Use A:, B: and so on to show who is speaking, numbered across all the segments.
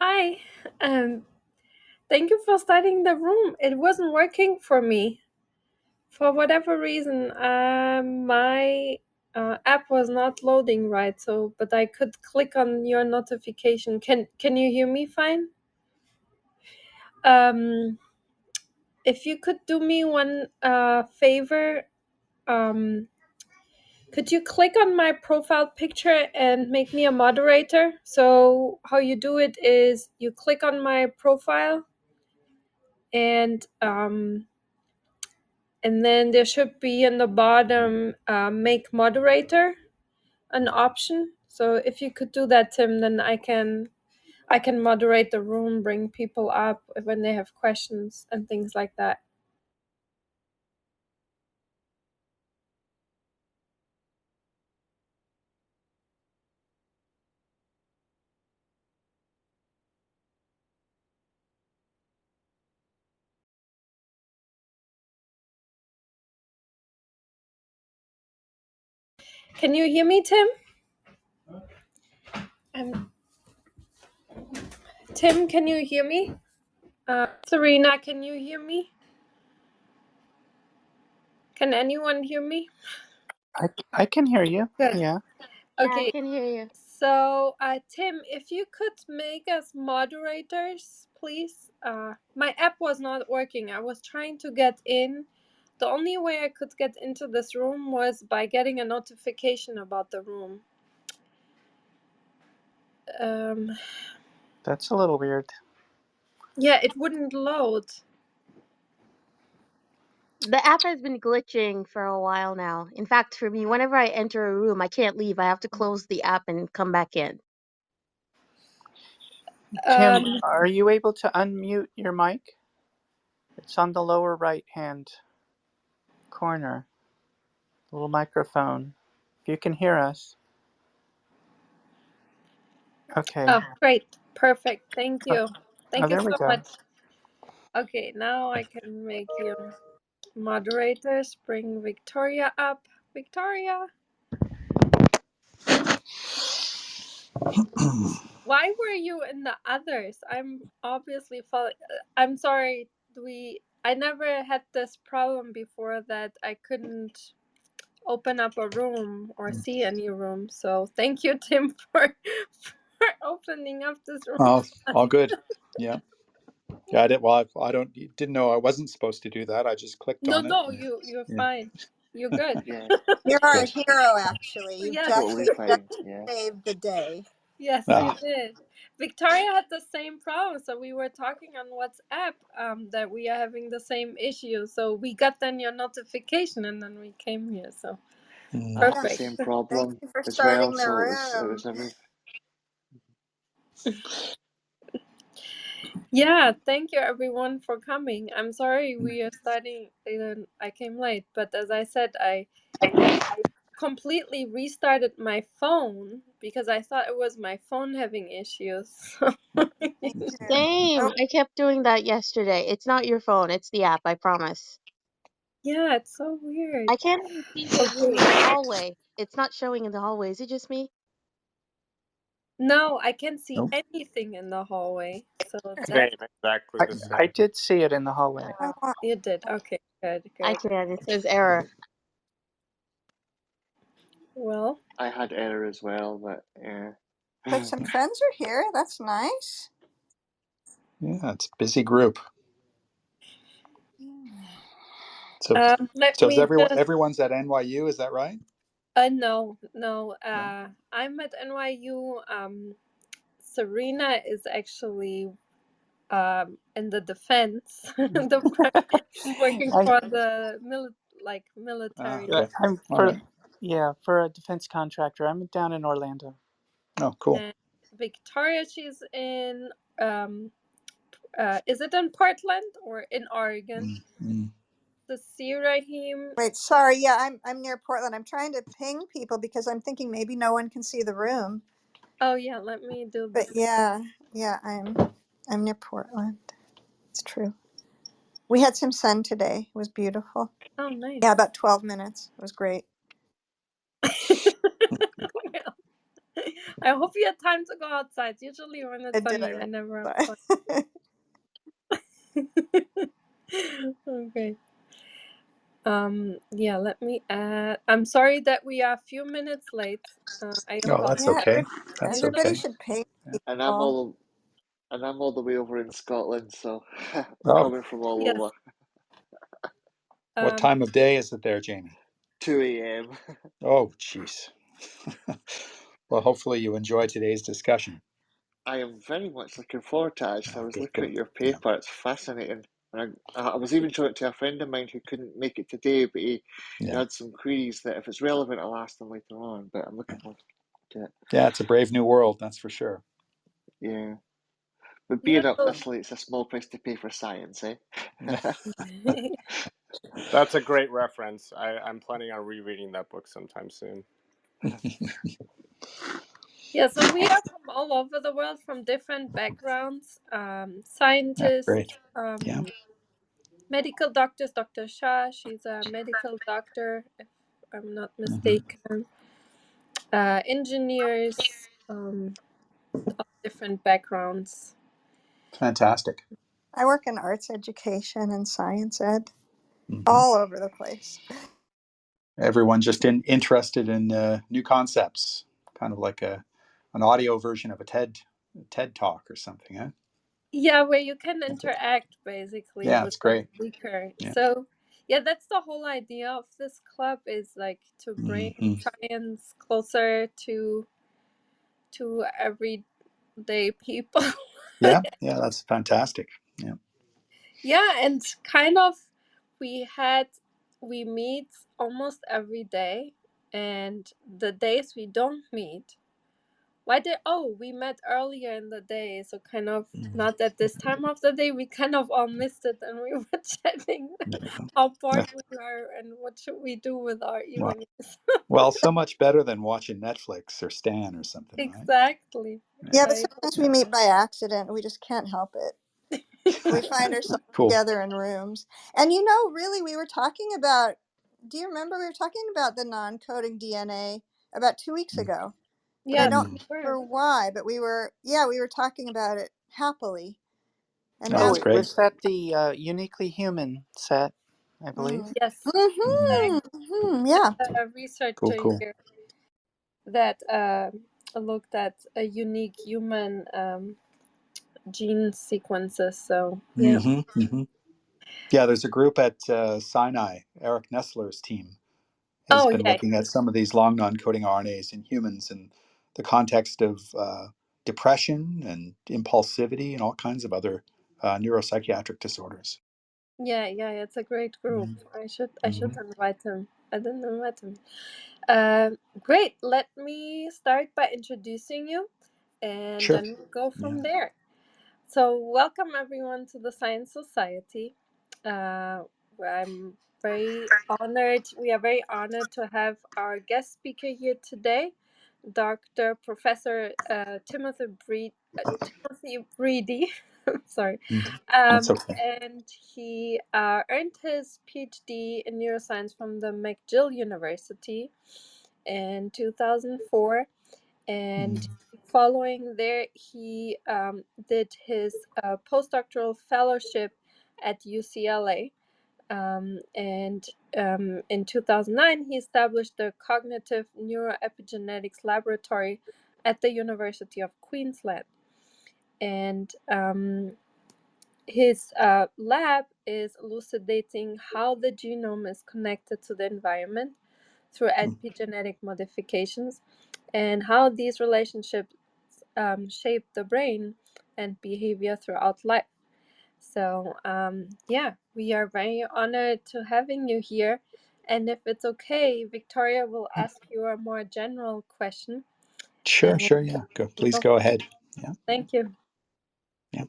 A: Hi. Um, Thank you for starting the room. It wasn't working for me. For whatever reason, my app was not loading right. But I could click on your notification. Can you hear me fine? Um, if you could do me one favor, um, could you click on my profile picture and make me a moderator? So how you do it is you click on my profile and and then there should be in the bottom make moderator an option. So if you could do that, Tim, then I can moderate the room, bring people up when they have questions and things like that. Can you hear me, Tim? Um, Tim, can you hear me? Serena, can you hear me? Can anyone hear me?
B: I can hear you.
A: Good.
B: Yeah.
C: Yeah,
A: Okay.
C: I can hear you.
A: So, Tim, if you could make us moderators, please. My app was not working. I was trying to get in. The only way I could get into this room was by getting a notification about the room.
B: That's a little weird.
A: Yeah, it wouldn't load.
C: The app has been glitching for a while now. In fact, for me, whenever I enter a room, I can't leave. I have to close the app and come back in.
B: Tim,
A: Um,
B: are you able to unmute your mic? It's on the lower right hand corner. Little microphone. If you can hear us. Okay.
A: oh, great. Perfect. Thank you.
B: Oh,
A: Thank you
B: there we
A: so
B: go.
A: much. Okay, now I can make you moderators. Bring Victoria up. Victoria. Why were you in the others? I'm obviously following. I'm sorry. I never had this problem before that I couldn't open up a room or see any room. So thank you, Tim, for opening up this room.
D: Oh, all good. Yeah. Yeah, didn't know I wasn't supposed to do that. I just clicked
A: No,
D: on it.
A: no, you're
D: Yeah.
A: fine. You're good.
E: Yeah,
F: You're our
D: Good.
F: hero, actually. You've
A: Yes,
E: totally
F: just
E: fine. Yeah.
F: saved the day.
A: yes, you
D: Ah,
A: did. Victoria had the same problem, so we were talking on WhatsApp that we are having the same issue. So we got then your notification, and then we came here. So
E: I had
F: Yeah.
E: the
A: perfect.
E: same
F: Thank
E: problem
F: you for
E: as well,
F: starting the
E: so it was
F: room.
E: every.
A: Yeah, thank you everyone for coming. I'm sorry we are starting. I came late, but as I said, I completely restarted my phone because I thought it was my phone having issues.
F: Me too.
C: Same.
F: Oh,
C: I kept doing that yesterday. It's not your phone, it's the app, I promise.
A: Yeah, it's so weird.
C: I can't even see the room
A: Okay.
C: in the hallway. It's not showing in the hallway. Is it just me?
A: No, I can't see
D: nope.
A: anything in the hallway. So
G: Same,
A: that
G: exactly
B: I,
G: the
B: I
G: same.
B: did see it in the hallway.
F: I want,
A: you did. Okay, good,
C: I
A: good.
C: can. It says error.
A: Well,
E: I had error as well, but yeah.
F: but some friends are here. That's nice.
D: Yeah, it's a busy group. So,
A: let
D: so is
A: me just.
D: everyone's at NYU? Is that right?
A: No, no.
D: No.
A: I'm at NYU. Serena is actually in the defense. She's working
B: I
A: for the
D: Ah,
A: military.
B: yeah,
D: okay.
B: I'm
D: All
B: for
D: right.
B: for a defense contractor. I'm down in Orlando.
D: Oh, cool.
A: And Victoria, she's in. Is it in Portland or in Oregon?
D: Mm.
A: The Rahim.
F: Wait, sorry. Yeah, I'm near Portland. I'm trying to ping people because I'm thinking maybe no one can see the room.
A: Oh yeah, let me do
F: But
A: this.
F: yeah, I'm near Portland. It's true. We had some sun today. It was beautiful.
A: Oh,
F: Yeah,
A: nice.
F: about 12 minutes. It was great.
A: I hope you had time to go outside. Usually when
F: I
A: it's
F: did.
A: sunny, I never have
F: But
A: time. Okay. Yeah, let me add. I'm sorry that we are a few minutes late. I
D: Oh, that's
A: apologize.
F: yeah,
D: okay. That's
F: everybody
D: okay.
F: should pay
D: Yeah.
E: And I'm
F: people.
E: all the way over in Scotland, so we're
D: Oh,
E: coming from all
A: Yes.
E: over.
D: what
A: Um,
D: time of day is it there, Jamie?
E: 2 a.m.
D: Oh, jeez. Well, hopefully you enjoy today's discussion.
E: I am very much looking forward to it. Actually, I
D: Oh,
E: was
D: good,
E: looking
D: good.
E: at your
D: Yeah,
E: paper; it's fascinating. And I was even showing it to a friend of mine who couldn't make it today, but he
D: yeah,
E: had some queries that, if it's relevant, I'll ask them later on. But I'm looking forward to it.
D: yeah. It's a brave new world, that's for sure.
E: Yeah, but
A: yeah.
E: being up
A: So,
E: this late, it's a small price to pay for science, eh?
G: That's a great reference. I'm planning on rereading that book sometime soon.
A: yeah. So we are from all over the world, from different backgrounds.
D: Yeah, great.
A: Scientists,
D: Yeah.
A: medical doctors. Dr. Shah, she's a medical doctor, if I'm not
D: Hmm.
A: mistaken. Engineers, all different backgrounds.
D: Fantastic.
F: I work in arts education and science ed
D: Hmm.
F: all over the place.
D: Everyone just interested in new concepts, kind of like an audio version of a TED talk or something. Huh?
A: Yeah, where you can interact basically
D: Yeah,
A: with
D: it's
A: the
D: great.
A: speaker.
D: Yeah.
A: So, yeah, that's the whole idea of this club, is like to bring
D: Hmm.
A: science closer to everyday people.
D: Yeah, yeah, that's fantastic. Yeah.
A: Yeah, and kind of we had we meet almost every day, and the days we don't meet, why did we met earlier in the day, so kind of
D: Mhm.
A: not at this time of the day, we kind of all missed it, and we were chatting how
D: Yeah.
A: bored we are and what should we do with our
D: Well,
A: evenings.
D: well, so much better than watching Netflix or Stan or something, right?
A: Exactly.
D: Yeah.
F: Yeah, but
A: I
F: sometimes we
D: Yeah.
F: meet by accident. We just can't help it. We find ourselves
D: Cool.
F: together in rooms. And really, we were talking about, do you remember we were talking about the non coding DNA about 2 weeks ago? But I
A: Yes,
F: don't
D: Mm.
A: we were.
F: remember why. But we were talking about it happily. And
D: Oh,
F: now,
B: Oh,
D: that's great.
B: was that the uniquely human set? I believe.
F: mm,
A: Yes,
D: Hmm.
F: yeah.
A: a
D: Cool,
A: researcher
D: cool.
A: here that looked at a unique human gene sequences. So yeah.
D: Hmm. Hmm. Yeah, there's a group at Sinai. Eric Nestler's team has
A: Oh
D: been
A: yeah.
D: looking at some of these long non-coding RNAs in humans in the context of depression and impulsivity and all kinds of other neuropsychiatric disorders.
A: Yeah, it's a great group. I should
D: Hmm.
A: invite him. I didn't invite him. Great. Let me start by introducing you, and
D: Sure.
A: then we'll go
D: Yeah.
A: from there. So, welcome everyone to the Science Society. Uh, I'm very honored. We are very honored to have our guest speaker here today, Dr. Professor Timothy Breedy. Sorry.
D: Mhm. That's okay.
A: And he earned his PhD in neuroscience from the McGill University in 2004. And
D: Mhm.
A: following there, he did his postdoctoral fellowship at UCLA. And in 2009, he established the Cognitive Neuroepigenetics Laboratory at the University of Queensland. And his lab is elucidating how the genome is connected to the environment through epigenetic modifications, and how these relationships shape the brain and behavior throughout life. So, yeah, we are very honored to having you here. And if it's okay, Victoria will ask you a more general question.
D: Sure,
A: And
D: sure. Yeah. Go.
A: we'll
D: Please
A: go.
D: go ahead. Yeah.
A: Thank you.
D: Yeah.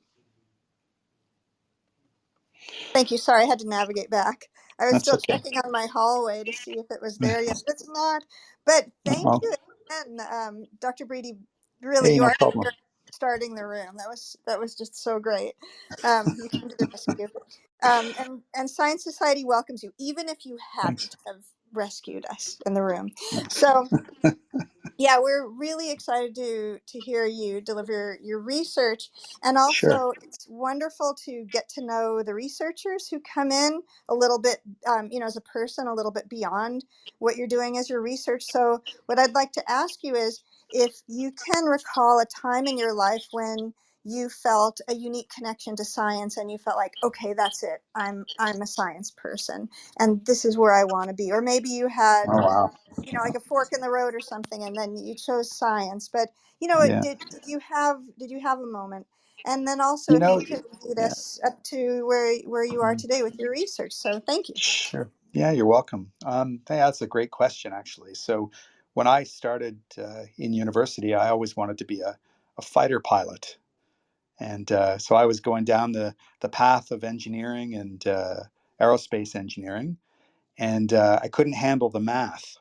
F: Thank you. Sorry, I had to navigate back. I was
D: That's
F: still
D: okay.
F: checking on my hallway to see if it was there yet. It's not. But thank
D: Oh,
F: you again, Dr. Breedy. Really,
D: hey,
F: you
D: no
F: are
D: problem.
F: starting the room. That was just so great. You came to the rescue. And Science Society welcomes you, even if you
D: Thanks.
F: hadn't have rescued us in the room.
D: Thanks.
F: So Yeah, we're really excited to hear you deliver your research, and
D: Sure.
F: also it's wonderful to get to know the researchers who come in a little bit, as a person, a little bit beyond what you're doing as your research. So, what I'd like to ask you is if you can recall a time in your life when you felt a unique connection to science, and you felt like, okay, that's it. I'm a science person, and this is where I want to be. Or maybe you had
D: Oh wow.
F: like a fork in the road or something, and then you chose science. But
D: Yeah.
F: did you have a moment? And then also,
D: You
F: if you
D: know.
F: could lead
D: Yeah.
F: us up to where you are
D: Mm,
F: today with your research. So thank you.
D: sure. Yeah, you're welcome. Yeah, that's a great question, actually. So, when I started in university, I always wanted to be a fighter pilot, and so I was going down the path of engineering and aerospace engineering, and I couldn't handle the math.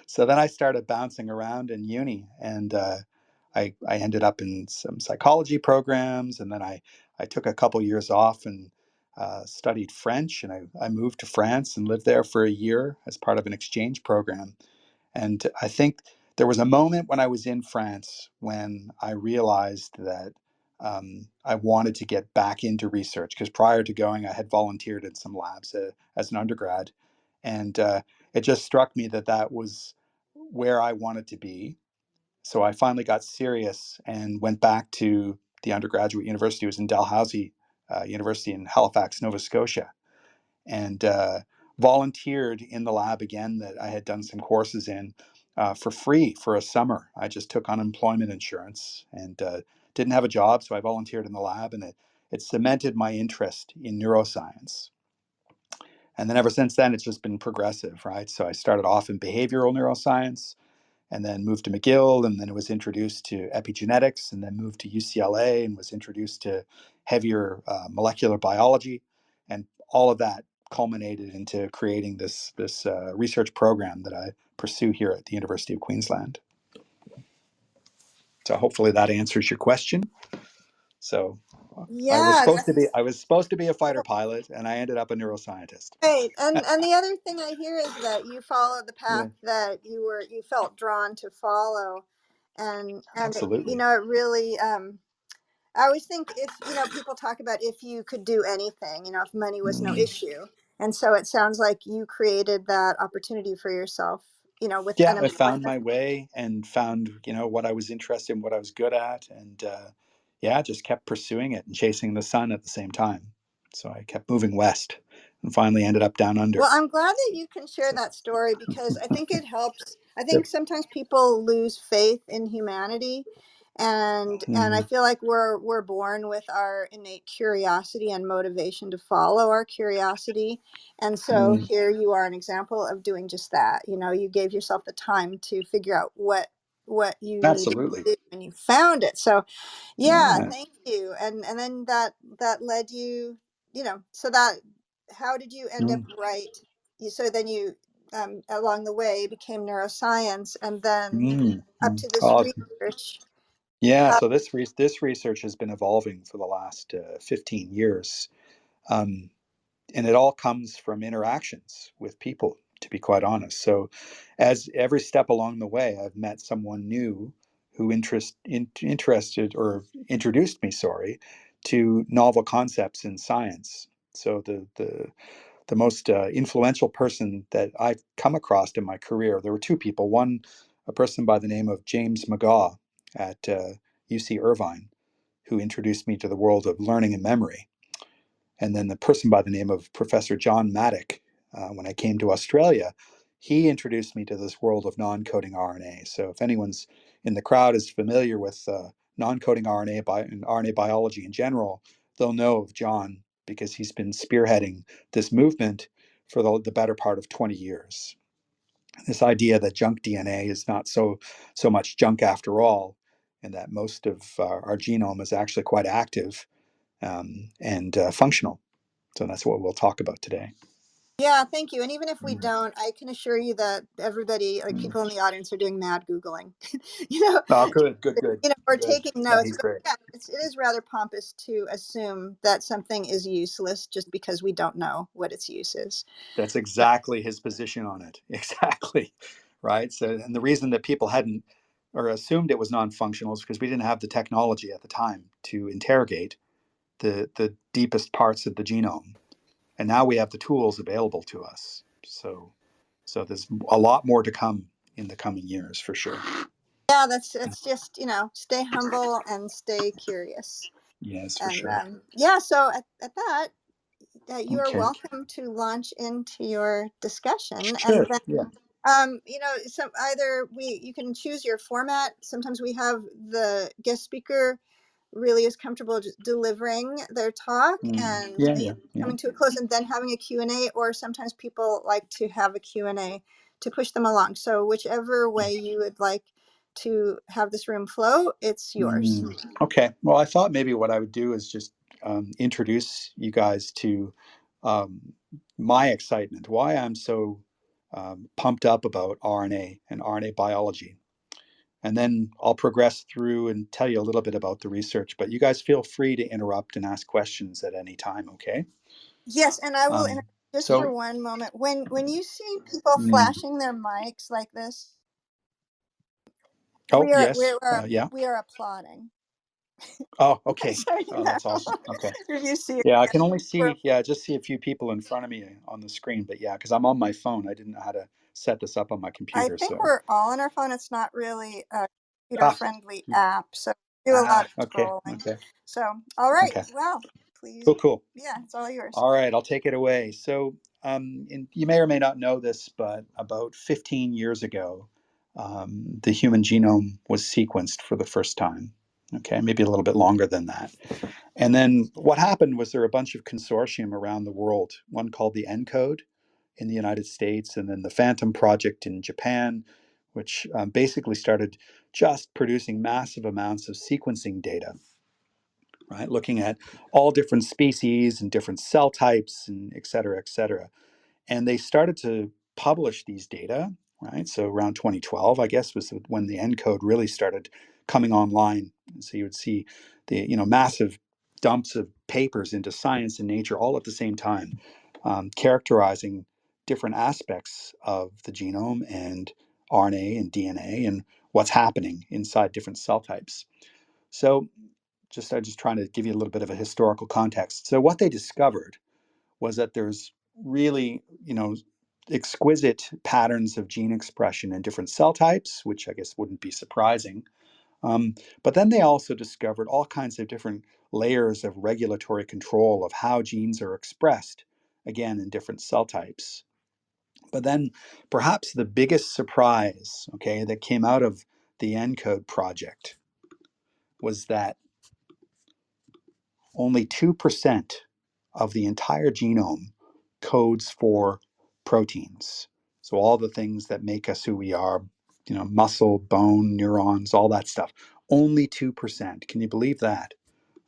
D: So then I started bouncing around in uni, and I ended up in some psychology programs, and then I took a couple years off and studied French, and I moved to France and lived there for a year as part of an exchange program. And I think there was a moment when I was in France when I realized that I wanted to get back into research, because prior to going, I had volunteered in some labs as an undergrad. And it just struck me that that was where I wanted to be. So I finally got serious and went back to the undergraduate university. It was in Dalhousie University in Halifax, Nova Scotia, and volunteered in the lab again that I had done some courses in for free for a summer. I just took unemployment insurance and didn't have a job, so I volunteered in the lab, and it cemented my interest in neuroscience. And then ever since then, it's just been progressive, right? So I started off in behavioral neuroscience, and then moved to McGill, and then it was introduced to epigenetics, and then moved to UCLA and was introduced to heavier molecular biology, and all of that culminated into creating this research program that I pursue here at the University of Queensland. So hopefully that answers your question. So
F: Yeah, that's
D: I was supposed to be a fighter pilot, and I ended up a neuroscientist.
F: great. And the other thing I hear is that you followed the
D: Yeah,
F: path that you felt drawn to follow, and
D: absolutely.
F: it really. I always think if, people talk about if you could do anything, if money was no
D: Mm.
F: issue. And so it sounds like you created that opportunity for yourself, with
D: Yeah, I found
F: unemployment.
D: my way and found, what I was interested in, what I was good at, and yeah, just kept pursuing it and chasing the sun at the same time. So I kept moving west and finally ended up down
F: Well,
D: under.
F: I'm glad that you can share
D: So,
F: that story because I think it helps. I think
D: yep.
F: sometimes people lose faith in humanity, and I
D: Mm,
F: feel like we're born with our innate curiosity and motivation to follow our curiosity. And so
D: mm,
F: here you are, an example of doing just that. You gave yourself the time to figure out what you needed
D: absolutely.
F: to do, and you found it. So yeah,
D: Yeah.
F: thank you. And then that led you, so that how did you end up
D: Mm,
F: right? So then you, along the way, became neuroscience, and then up
D: mm.
F: to this
D: Oh,
F: research.
D: yeah.
F: Uh,
D: So this research has been evolving for the last 15 years. Um, and it all comes from interactions with people, to be quite honest. So as every step along the way, I've met someone new who interested or introduced me, sorry, to novel concepts in science. So the most influential person that I've come across in my career, there were two people. One, a person by the name of James McGaw at UC Irvine, who introduced me to the world of learning and memory, and then the person by the name of Professor John Maddock, when I came to Australia, he introduced me to this world of non-coding RNA. So if anyone's in the crowd is familiar with non-coding RNA and RNA biology in general, they'll know of John because he's been spearheading this movement for the better part of 20 years. This idea that junk DNA is not so much junk after all, and that most of our genome is actually quite active and functional. So that's what we'll talk about today.
F: yeah, thank you. And even if we
D: Mm,
F: don't, I can assure you that everybody, like
D: mm.
F: people in the audience, are doing mad googling. you know,
D: Oh, good, good, good,
F: or
D: good.
F: taking
D: Yeah,
F: notes.
D: he's
F: But
D: great.
F: yeah, it is rather pompous to assume that something is useless just because we don't know what its use is.
D: That's exactly his position on it. Exactly. right? So, and the reason that people hadn't or assumed it was non-functional is because we didn't have the technology at the time to interrogate the deepest parts of the genome, and now we have the tools available to us. So there's a lot more to come in the coming years for sure.
F: Yeah, it's just, stay humble and stay curious.
D: Yes, for
F: And
D: sure.
F: yeah, so at that, you are
D: Okay.
F: welcome to launch into your discussion.
D: Sure.
F: And then
D: Yeah.
F: some either you can choose your format. Sometimes we have the guest speaker really is comfortable just delivering their talk and
D: Yeah.
F: coming to a close and then having a Q&A, or sometimes people like to have a Q&A to push them along. So whichever way you would like to have this room flow, it's yours.
D: Okay. Well, I thought maybe what I would do is just introduce you guys to my excitement, why I'm so pumped up about RNA and RNA biology. And then I'll progress through and tell you a little bit about the research. But you guys feel free to interrupt and ask questions at any time, okay?
F: Yes, and I will interrupt just for
D: So,
F: one moment. When you see people
D: mm,
F: flashing their mics like this,
D: oh, yes. Yeah.
F: we are applauding.
D: Oh, okay.
F: So
D: Oh, that's awesome. Okay.
F: if you see it,
D: Yeah, I can only
F: we're,
D: see, just see a few people in front of me on the screen. But yeah, because I'm on my phone, I didn't know how to set this up on my
F: I
D: computer.
F: think
D: So,
F: we're all on our phone. It's not really a computer-friendly app, so we do a lot of
D: okay.
F: scrolling.
D: Okay.
F: So, all right.
D: Okay.
F: Well, please.
D: Cool.
F: Yeah, it's all yours.
D: All right, I'll take it away. So, you may or may not know this, but about 15 years ago, the human genome was sequenced for the first time. Okay, maybe a little bit longer than that. And then what happened was there were a bunch of consortium around the world, one called the ENCODE in the United States, and then the Phantom Project in Japan, which basically started just producing massive amounts of sequencing data, right? Looking at all different species and different cell types and et cetera, et cetera. And they started to publish these data, right? So around 2012, I guess, was when the ENCODE really started coming online. So you would see the massive dumps of papers into Science and Nature all at the same time, characterizing different aspects of the genome and RNA and DNA and what's happening inside different cell types. So I'm just trying to give you a little bit of a historical context. So what they discovered was that there's really, exquisite patterns of gene expression in different cell types, which I guess wouldn't be surprising. But then they also discovered all kinds of different layers of regulatory control of how genes are expressed, again, in different cell types. But then perhaps the biggest surprise, okay, that came out of the ENCODE project was that only 2% of the entire genome codes for proteins. So all the things that make us who we are, muscle, bone, neurons, all that stuff. Only 2%. Can you believe that?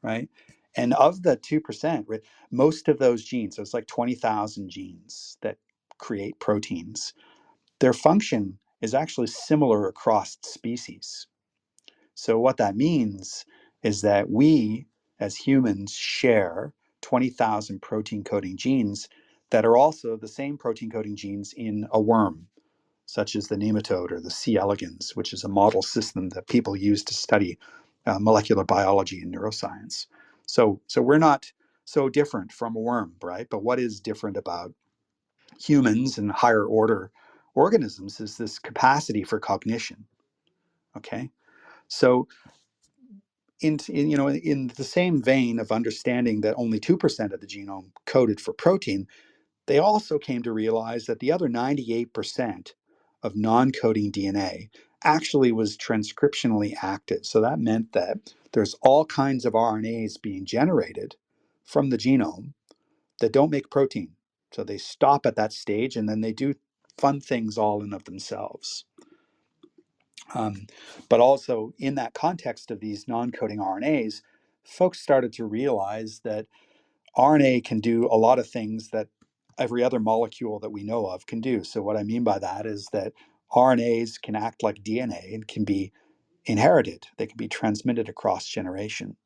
D: Right? And of the 2%, right, most of those genes, so it's like 20,000 genes that create proteins, their function is actually similar across species. So, what that means is that we as humans share 20,000 protein coding genes that are also the same protein coding genes in a worm, such as the nematode or the C. elegans, which is a model system that people use to study molecular biology and neuroscience. So, we're not so different from a worm, right? But what is different about humans and higher order organisms is this capacity for cognition. Okay. So, in the same vein of understanding that only 2% of the genome coded for protein, they also came to realize that the other 98% of non-coding DNA actually was transcriptionally active. So that meant that there's all kinds of RNAs being generated from the genome that don't make protein. So they stop at that stage and then they do fun things all in of themselves. But also in that context of these non-coding RNAs, folks started to realize that RNA can do a lot of things that every other molecule that we know of can do. So what I mean by that is that RNAs can act like DNA and can be inherited. They can be transmitted across generation.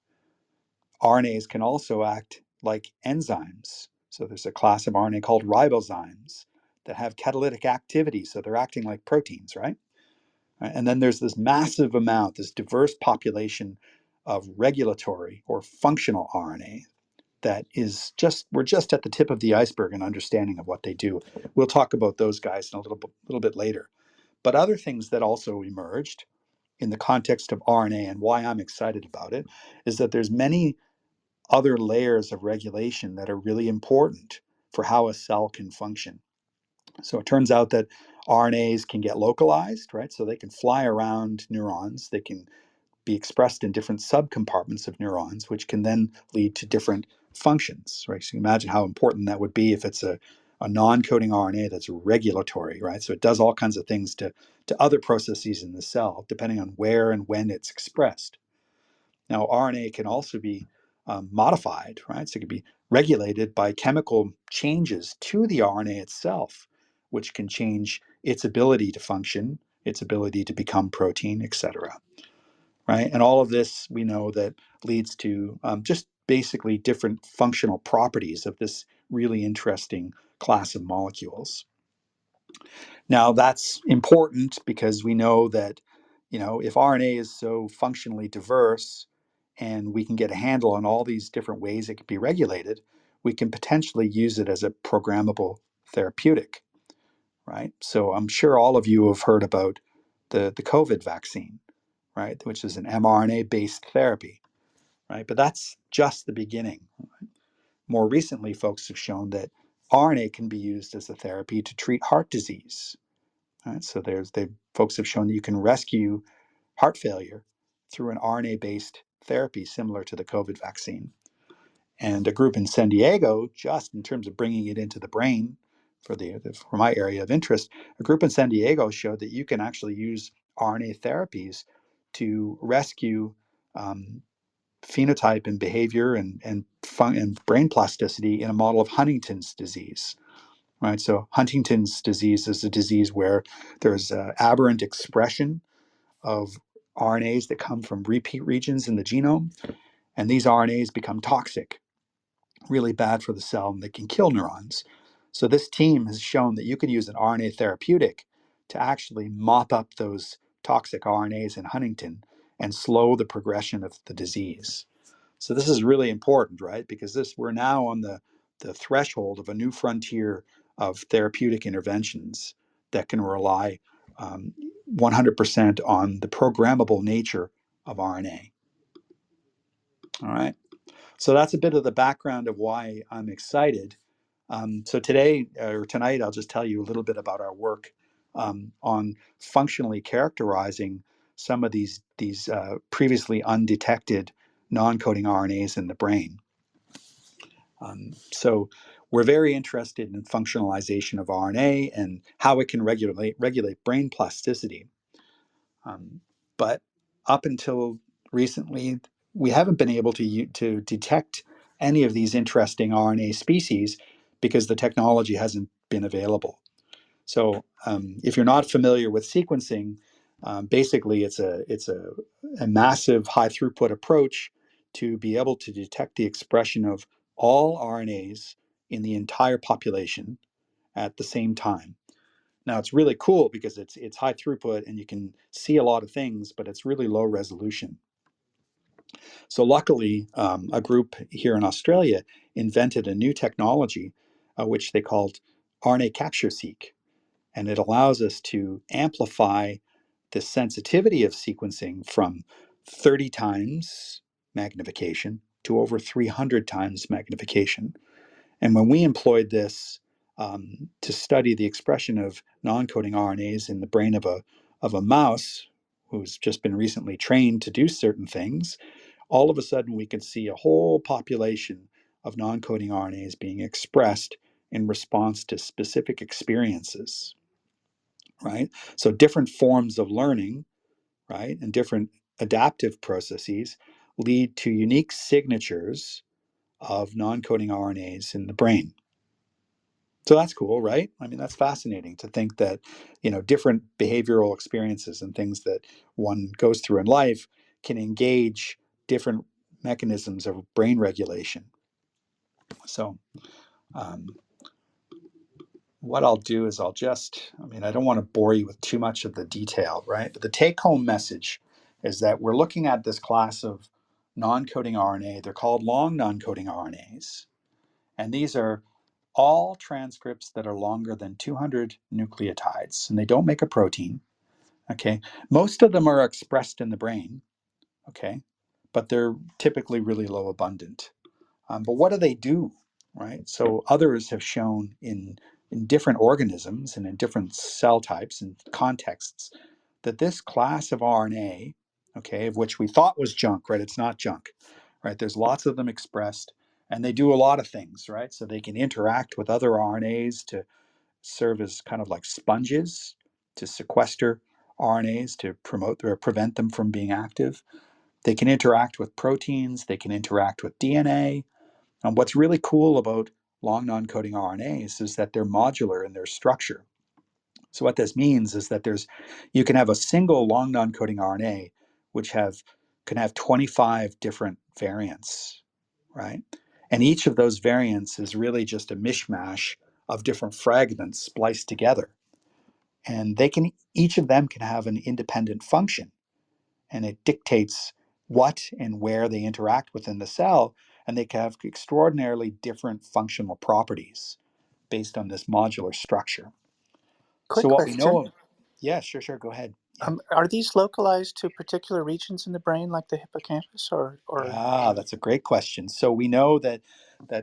D: RNAs can also act like enzymes. So there's a class of RNA called ribozymes that have catalytic activity, so they're acting like proteins, right? And then there's this massive amount, this diverse population of regulatory or functional RNA that is we're just at the tip of the iceberg in understanding of what they do. We'll talk about those guys in a little bit later. But other things that also emerged in the context of RNA, and why I'm excited about it, is that there's many other layers of regulation that are really important for how a cell can function. So it turns out that RNAs can get localized, right? So they can fly around neurons. They can be expressed in different subcompartments of neurons, which can then lead to different functions, right? So you imagine how important that would be if it's a non-coding RNA that's regulatory, right? So it does all kinds of things to other processes in the cell, depending on where and when it's expressed. Now, RNA can also be modified, right? So it can be regulated by chemical changes to the RNA itself, which can change its ability to function, its ability to become protein, etc. Right? And all of this we know that leads to just basically different functional properties of this really interesting class of molecules. Now, that's important because we know that, if RNA is so functionally diverse and we can get a handle on all these different ways it can be regulated, we can potentially use it as a programmable therapeutic, right? So I'm sure all of you have heard about the COVID vaccine, right, which is an mRNA-based therapy, right? But that's just the beginning. More recently, folks have shown that RNA can be used as a therapy to treat heart disease. Right? So folks have shown that you can rescue heart failure through an RNA-based therapy similar to the COVID vaccine. And a group in San Diego, just in terms of bringing it into the brain for my area of interest, a group in San Diego showed that you can actually use RNA therapies to rescue phenotype and behavior and brain plasticity in a model of Huntington's disease. Right, so Huntington's disease is a disease where there's aberrant expression of RNAs that come from repeat regions in the genome, and these RNAs become toxic, really bad for the cell, and they can kill neurons. So this team has shown that you can use an RNA therapeutic to actually mop up those toxic RNAs in Huntington and slow the progression of the disease. So this is really important, right? Because we're now on the threshold of a new frontier of therapeutic interventions that can rely 100% on the programmable nature of RNA. All right. So that's a bit of the background of why I'm excited. So tonight, I'll just tell you a little bit about our work on functionally characterizing some of these previously undetected non-coding RNAs in the brain. So we're very interested in functionalization of RNA and how it can regulate brain plasticity. But up until recently, we haven't been able to detect any of these interesting RNA species because the technology hasn't been available. So if you're not familiar with sequencing, basically it's a massive high throughput approach to be able to detect the expression of all RNAs in the entire population at the same time. Now it's really cool because it's high throughput and you can see a lot of things, but it's really low resolution. So luckily, a group here in Australia invented a new technology, which they called RNA capture-seq. And it allows us to amplify the sensitivity of sequencing from 30 times magnification to over 300 times magnification. And when we employed this to study the expression of non-coding RNAs in the brain of a mouse who's just been recently trained to do certain things, all of a sudden we could see a whole population of non-coding RNAs being expressed in response to specific experiences. Right? So different forms of learning, right, and different adaptive processes lead to unique signatures of non-coding RNAs in the brain. So that's cool, right? I mean, that's fascinating to think that, different behavioral experiences and things that one goes through in life can engage different mechanisms of brain regulation. So, what I'll do is I'll just, I mean, I don't want to bore you with too much of the detail, right? But the take-home message is that we're looking at this class of non-coding RNA. They're called long non-coding RNAs. And these are all transcripts that are longer than 200 nucleotides, and they don't make a protein, okay? Most of them are expressed in the brain, okay? But they're typically really low abundant. But what do they do, right? So others have shown in different organisms and in different cell types and contexts that this class of RNA, okay, of which we thought was junk, right? It's not junk, right? There's lots of them expressed, and they do a lot of things, right? So they can interact with other RNAs to serve as kind of like sponges to sequester RNAs to promote or prevent them from being active. They can interact with proteins, they can interact with DNA. And what's really cool about long non-coding RNAs is that they're modular in their structure. So what this means is that you can have a single long non-coding RNA which can have 25 different variants, right? And each of those variants is really just a mishmash of different fragments spliced together. And each of them can have an independent function, and it dictates what and where they interact within the cell, and they can have extraordinarily different functional properties based on this modular structure. So
B: Quick
D: what we
B: question.
D: know of, yeah, sure, go ahead. Yeah.
B: Are these localized to particular regions in the brain, like the hippocampus, or
D: That's a great question. So we know that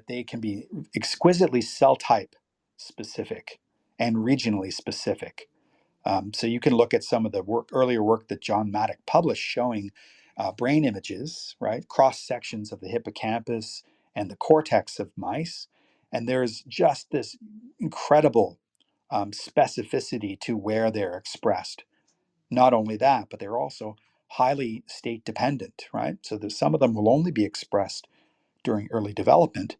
D: they can be exquisitely cell type specific and regionally specific. So you can look at some of the earlier work that John Maddock published showing brain images, right, cross sections of the hippocampus and the cortex of mice, and there's just this incredible specificity to where they're expressed. Not only that, but they're also highly state dependent, right? So there's some of them will only be expressed during early development,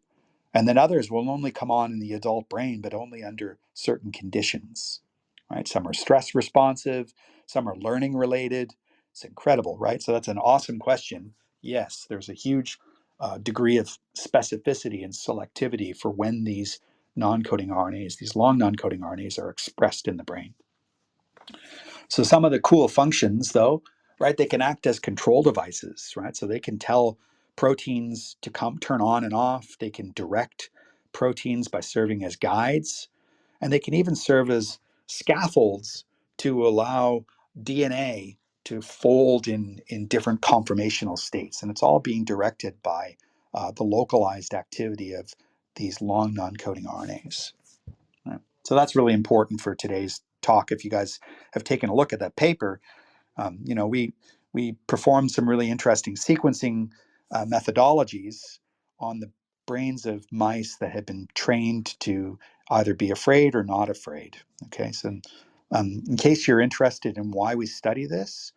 D: and then others will only come on in the adult brain, but only under certain conditions, right? Some are stress responsive, some are learning related. It's incredible, right? So that's an awesome question. Yes, there's a huge degree of specificity and selectivity for when these non-coding RNAs, these long non-coding RNAs, are expressed in the brain. So some of the cool functions, though, right, they can act as control devices, right? So they can tell proteins to turn on and off. They can direct proteins by serving as guides, and they can even serve as scaffolds to allow DNA to fold in different conformational states. And it's all being directed by the localized activity of these long non-coding RNAs. Right? So that's really important for today's talk. If you guys have taken a look at that paper, we performed some really interesting sequencing methodologies on the brains of mice that had been trained to either be afraid or not afraid. Okay, so in case you're interested in why we study this,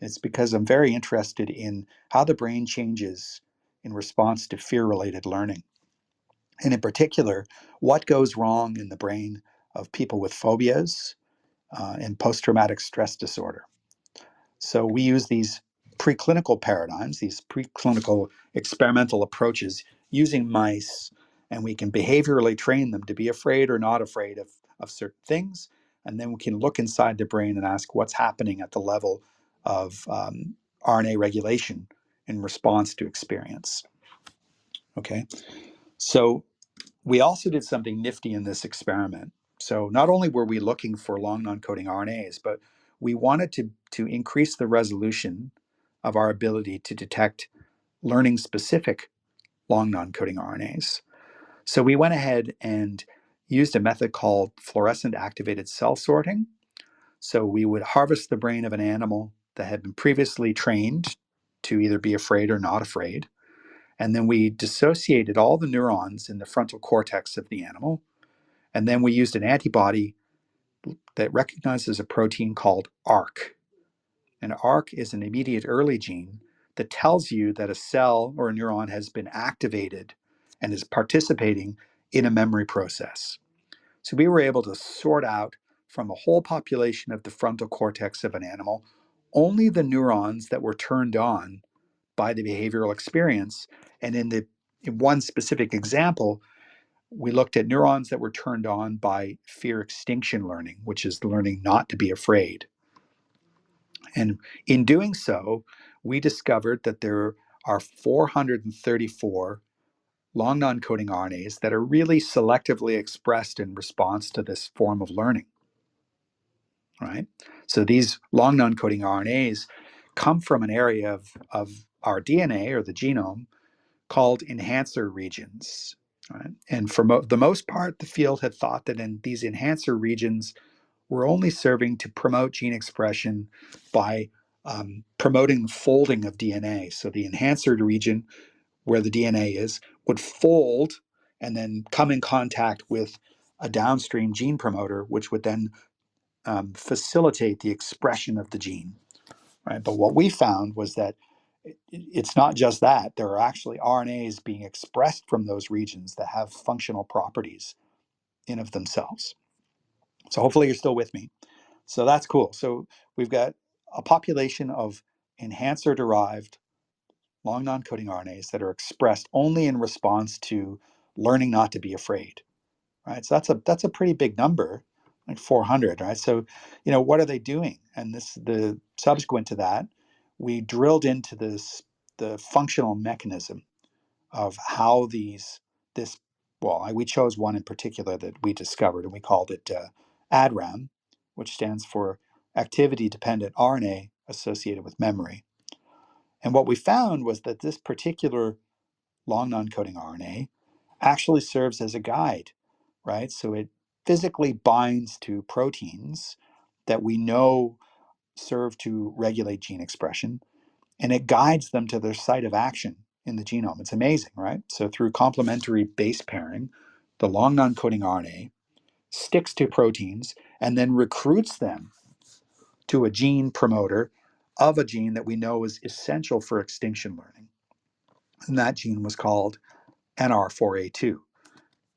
D: it's because I'm very interested in how the brain changes in response to fear-related learning. And in particular, what goes wrong in the brain of people with phobias and post-traumatic stress disorder. So we use these preclinical paradigms, these preclinical experimental approaches using mice, and we can behaviorally train them to be afraid or not afraid of certain things. And then we can look inside the brain and ask what's happening at the level of RNA regulation in response to experience. Okay, so we also did something nifty in this experiment. So not only were we looking for long non-coding RNAs, but we wanted to increase the resolution of our ability to detect learning specific long non-coding RNAs. So we went ahead and used a method called fluorescent activated cell sorting. So we would harvest the brain of an animal that had been previously trained to either be afraid or not afraid. And then we dissociated all the neurons in the frontal cortex of the animal. And then we used an antibody that recognizes a protein called ARC. And ARC is an immediate early gene that tells you that a cell or a neuron has been activated and is participating in a memory process. So we were able to sort out from a whole population of the frontal cortex of an animal only the neurons that were turned on by the behavioral experience. And in one specific example, we looked at neurons that were turned on by fear extinction learning, which is the learning not to be afraid. And in doing so, we discovered that there are 434 long non-coding RNAs that are really selectively expressed in response to this form of learning, right? So these long non-coding RNAs come from an area of our DNA or the genome called enhancer regions. Right? And for the most part, the field had thought that in these enhancer regions were only serving to promote gene expression by promoting folding of DNA. So the enhancer region, where the DNA is, would fold and then come in contact with a downstream gene promoter, which would then facilitate the expression of the gene. Right? But what we found was that it's not just that. There are actually RNAs being expressed from those regions that have functional properties in of themselves. So hopefully you're still with me. So that's cool. So we've got a population of enhancer-derived long non-coding RNAs that are expressed only in response to learning not to be afraid. Right? So that's a pretty big number, like 400. Right? So what are they doing? And the subsequent to that, we drilled into the functional mechanism of how we chose one in particular that we discovered, and we called it ADRAM, which stands for activity dependent RNA associated with memory. And what we found was that this particular long non-coding RNA actually serves as a guide, right? So it physically binds to proteins that we know serve to regulate gene expression, and it guides them to their site of action in the genome. It's amazing, right? So through complementary base pairing, the long non-coding RNA sticks to proteins and then recruits them to a gene promoter of a gene that we know is essential for extinction learning. And that gene was called NR4A2.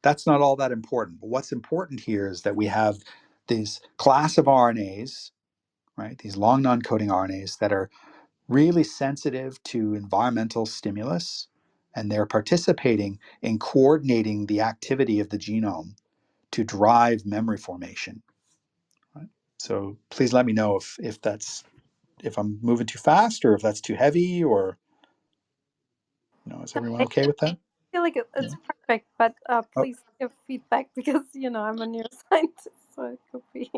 D: That's not all that important, but what's important here is that we have this class of RNAs, right? These long non-coding RNAs that are really sensitive to environmental stimulus, and they're participating in coordinating the activity of the genome to drive memory formation. Right? So please let me know if I'm moving too fast or if that's too heavy, or is everyone
A: I
D: okay with that?
A: feel like
D: Yeah.
A: it's perfect, but
D: Oh,
A: please give feedback because I'm a neuroscientist, so it could be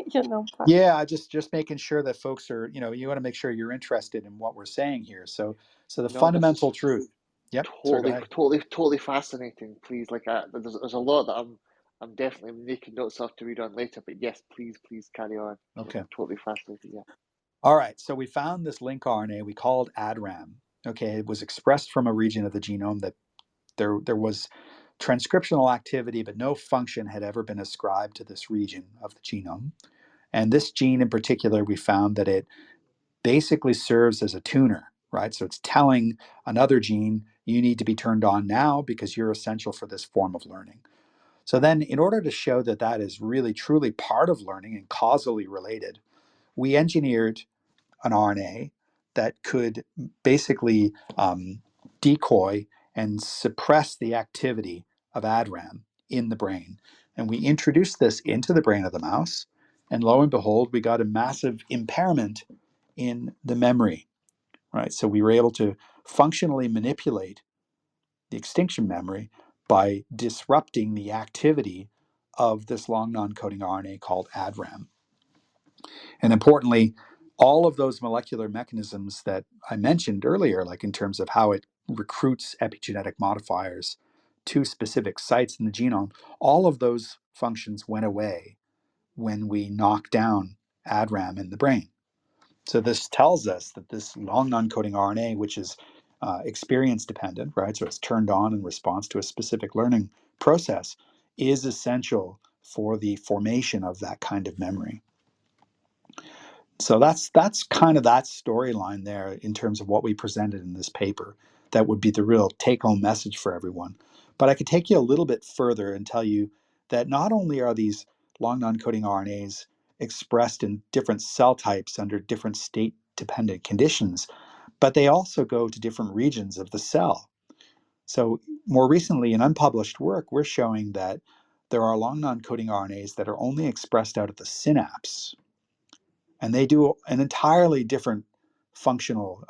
A: but
D: yeah, just making sure that folks are, you want to make sure you're interested in what we're saying here. So the
E: No, this is
D: fundamental truth. Yep. Sorry, go
E: totally,
D: ahead.
E: totally, totally fascinating. Please, like, there's a lot that I'm definitely making notes of to read on later. But yes, please carry on.
D: Okay.
E: I'm totally fascinated. Yeah.
D: All right, so we found this link RNA we called ADRAM. Okay, it was expressed from a region of the genome that there was transcriptional activity, but no function had ever been ascribed to this region of the genome. And this gene in particular, we found that it basically serves as a tuner, right? So it's telling another gene, you need to be turned on now because you're essential for this form of learning. So then, in order to show that that is really truly part of learning and causally related, we engineered an RNA that could basically decoy and suppress the activity of ADRAM in the brain. And we introduced this into the brain of the mouse, and lo and behold, we got a massive impairment in the memory, right? So we were able to functionally manipulate the extinction memory by disrupting the activity of this long non-coding RNA called ADRAM. And importantly, all of those molecular mechanisms that I mentioned earlier, like in terms of how it recruits epigenetic modifiers to specific sites in the genome, all of those functions went away when we knocked down ADRAM in the brain. So this tells us that this long non-coding RNA, which is experience dependent, right? So it's turned on in response to a specific learning process, is essential for the formation of that kind of memory. So that's kind of that storyline there in terms of what we presented in this paper. That would be the real take-home message for everyone. But I could take you a little bit further and tell you that not only are these long non-coding RNAs expressed in different cell types under different state-dependent conditions, but they also go to different regions of the cell. So more recently, in unpublished work, we're showing that there are long non-coding RNAs that are only expressed out of the synapse, and they do an entirely different functional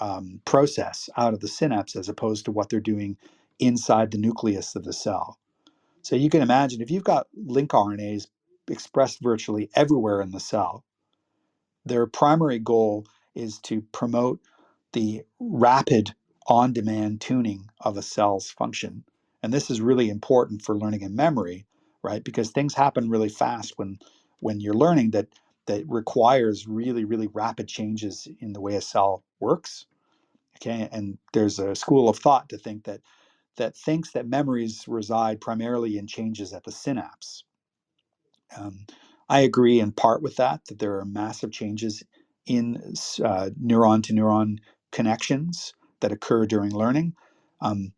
D: process out of the synapse as opposed to what they're doing inside the nucleus of the cell. So you can imagine if you've got link RNAs expressed virtually everywhere in the cell, their primary goal is to promote the rapid on-demand tuning of a cell's function. And this is really important for learning and memory, right? Because things happen really fast when you're learning that requires really, really rapid changes in the way a cell works. Okay. And there's a school of thought to think that thinks that memories reside primarily in changes at the synapse. Um, I agree in part with that there are massive changes in neuron to neuron connections that occur during learning,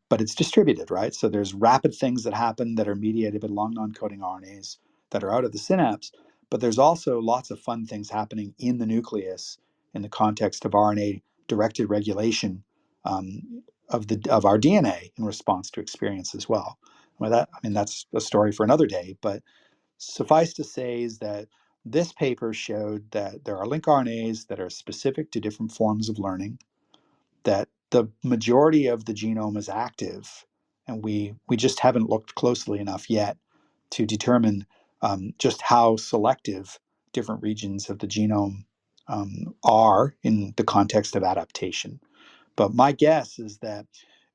D: but it's distributed, right? So there's rapid things that happen that are mediated by long non-coding RNAs that are out of the synapse, but there's also lots of fun things happening in the nucleus in the context of RNA-directed regulation of our DNA in response to experience as well. That's a story for another day, but suffice to say is that this paper showed that there are link RNAs that are specific to different forms of learning, that the majority of the genome is active, and we just haven't looked closely enough yet to determine just how selective different regions of the genome are in the context of adaptation. But my guess is that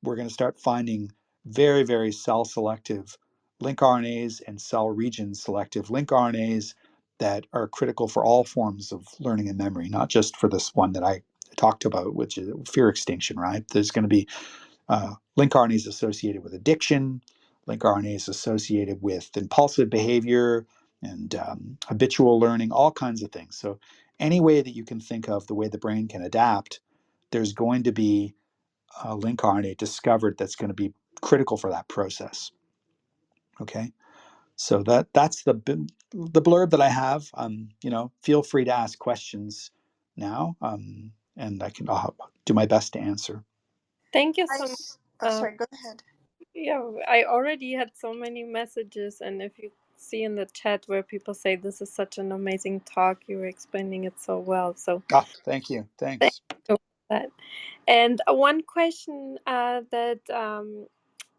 D: we're going to start finding very, very cell selective link RNAs and cell region selective link RNAs that are critical for all forms of learning and memory, not just for this one that I talked about, which is fear extinction, right? There's going to be link RNAs associated with addiction, link RNAs associated with impulsive behavior and habitual learning, all kinds of things. So any way that you can think of the way the brain can adapt, there's going to be a link RNA discovered that's going to be critical for that process. Okay, so that's the blurb that I have. Feel free to ask questions now, and I'll do my best to answer.
A: Thank you
F: I
A: so much.
F: oh, sorry, go ahead.
A: Yeah, I already had so many messages, and if you see in the chat where people say this is such an amazing talk, you were explaining it so well. So
D: Thank you.
A: thank
D: Thanks.
A: you for that. And one question that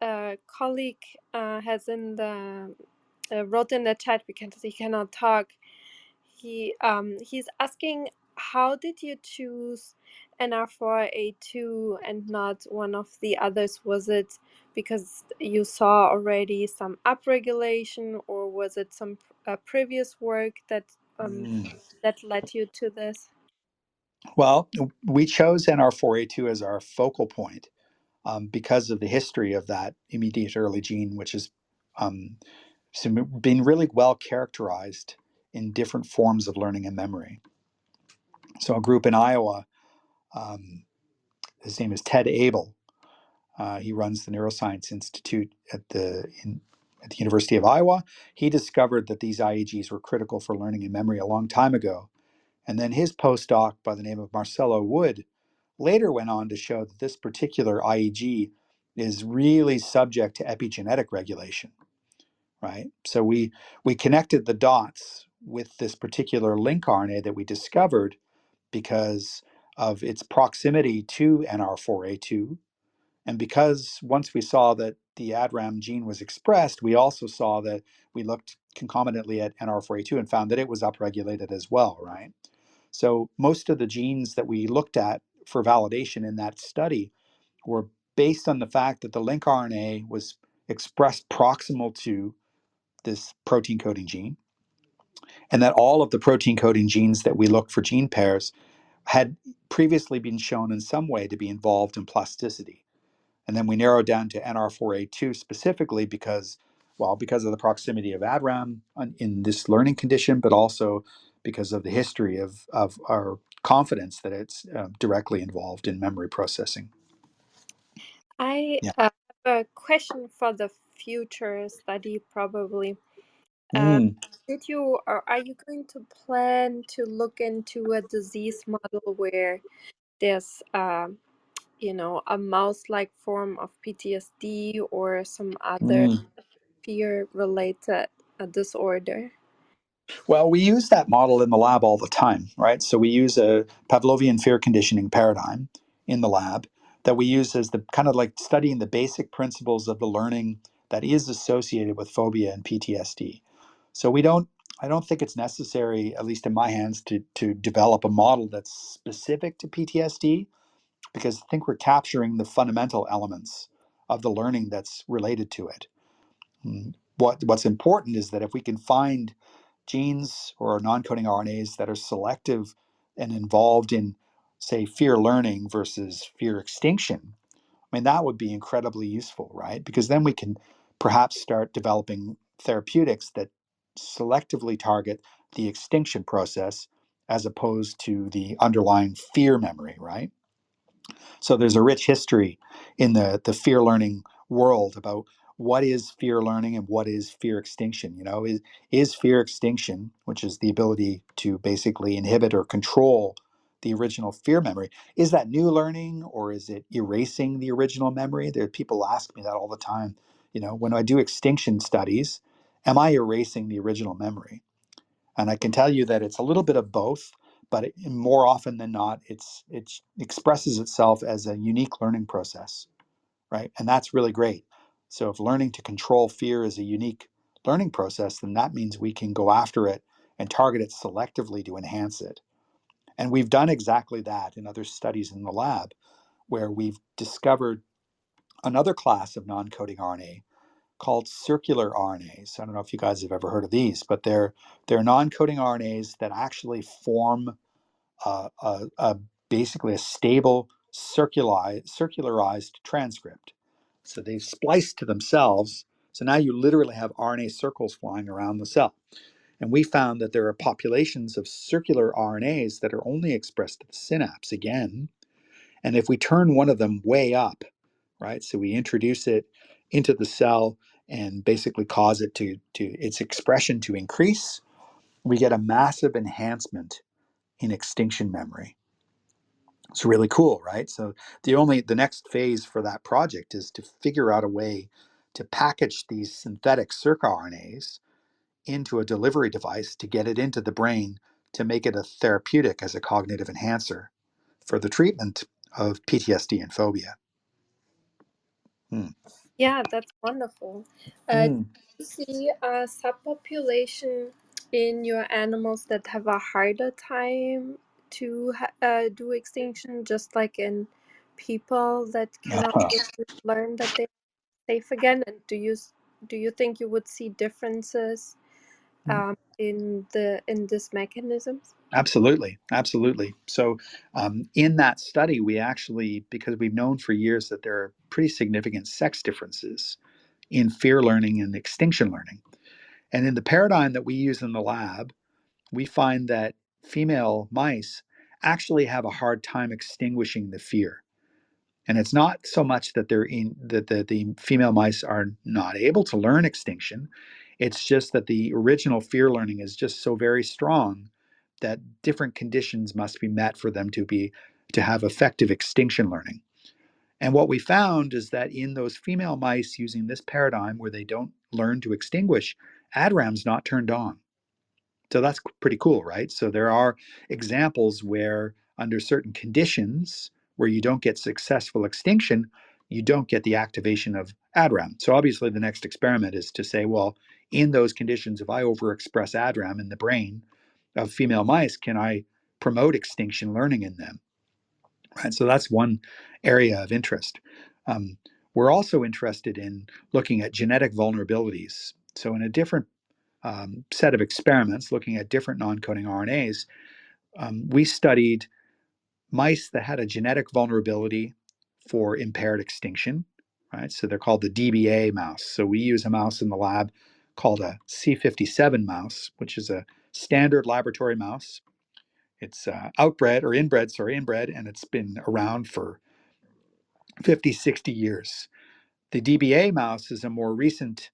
A: a colleague has in the wrote in the chat because he cannot talk. He's asking, how did you choose NR4A2 and not one of the others? Was it because you saw already some upregulation, or was it some previous work that that led you to this?
D: Well, we chose NR4A2 as our focal point because of the history of that immediate early gene, which has been really well characterized in different forms of learning and memory. So a group in Iowa, his name is Ted Abel. He runs the Neuroscience Institute at the University of Iowa. He discovered that these IEGs were critical for learning and memory a long time ago. And then his postdoc by the name of Marcelo Wood later went on to show that this particular IEG is really subject to epigenetic regulation, right? So we connected the dots with this particular link RNA that we discovered because of its proximity to NR4A2. And because once we saw that the ADRAM gene was expressed, we also saw that we looked concomitantly at NR4A2 and found that it was upregulated as well, right? So most of the genes that we looked at for validation in that study were based on the fact that the link RNA was expressed proximal to this protein coding gene, and that all of the protein coding genes that we looked for gene pairs had previously been shown in some way to be involved in plasticity. And then we narrowed down to NR4A2 specifically because of the proximity of ADRAM in this learning condition, but also because of the history of our confidence that it's directly involved in memory processing.
A: I
D: Yeah.
A: have a question for the future study, probably. Did you, or are you going to plan to look into a disease model where there's a mouse-like form of PTSD or some other
D: Mm.
A: fear-related disorder?
D: Well, we use that model in the lab all the time, right? So we use a Pavlovian fear conditioning paradigm in the lab that we use as the kind of like studying the basic principles of the learning that is associated with phobia and PTSD. So I don't think it's necessary, at least in my hands, to develop a model that's specific to PTSD, because I think we're capturing the fundamental elements of the learning that's related to it. What's important is that if we can find genes or non-coding RNAs that are selective and involved in, say, fear learning versus fear extinction, I mean, that would be incredibly useful, right? Because then we can perhaps start developing therapeutics that selectively target the extinction process as opposed to the underlying fear memory, right? So there's a rich history in the fear learning world about what is fear learning and what is fear extinction. Is fear extinction, which is the ability to basically inhibit or control the original fear memory, is that new learning or is it erasing the original memory? There people ask me that all the time. When I do extinction studies, am I erasing the original memory? And I can tell you that it's a little bit of both, but more often than not, it expresses itself as a unique learning process, right? And that's really great. So if learning to control fear is a unique learning process, then that means we can go after it and target it selectively to enhance it. And we've done exactly that in other studies in the lab, where we've discovered another class of non-coding RNA called circular RNAs. I don't know if you guys have ever heard of these, but they're non-coding RNAs that actually form basically a stable circularized transcript. So they've spliced to themselves. So now you literally have RNA circles flying around the cell. And we found that there are populations of circular RNAs that are only expressed at the synapse again. And if we turn one of them way up, right, so we introduce it into the cell and basically cause it to its expression to increase, we get a massive enhancement in extinction memory. It's really cool, right? So the next phase for that project is to figure out a way to package these synthetic circRNAs into a delivery device to get it into the brain to make it a therapeutic as a cognitive enhancer for the treatment of PTSD and phobia. Hmm.
A: Yeah, that's wonderful. Do
D: Hmm.
A: you see a subpopulation in your animals that have a harder time to do extinction, just like in people that cannot really learn that they're safe again? And do you think you would see differences in this mechanisms?
D: Absolutely, absolutely. So, in that study, we actually, because we've known for years that there are pretty significant sex differences in fear learning and extinction learning. And in the paradigm that we use in the lab, we find that female mice actually have a hard time extinguishing the fear. And it's not so much that the female mice are not able to learn extinction. It's just that the original fear learning is just so very strong that different conditions must be met for them to have effective extinction learning. And what we found is that in those female mice using this paradigm where they don't learn to extinguish, ADRAM's not turned on. So that's pretty cool, right? So there are examples where, under certain conditions, where you don't get successful extinction, you don't get the activation of ADRAM. So obviously, the next experiment is to say, well, in those conditions, if I overexpress ADRAM in the brain of female mice, can I promote extinction learning in them? Right. So that's one area of interest. We're also interested in looking at genetic vulnerabilities. So in a different set of experiments looking at different non-coding RNAs, we studied mice that had a genetic vulnerability for impaired extinction, right? So they're called the DBA mouse. So we use a mouse in the lab called a C57 mouse, which is a standard laboratory mouse. It's inbred, and it's been around for 50, 60 years. The DBA mouse is a more recent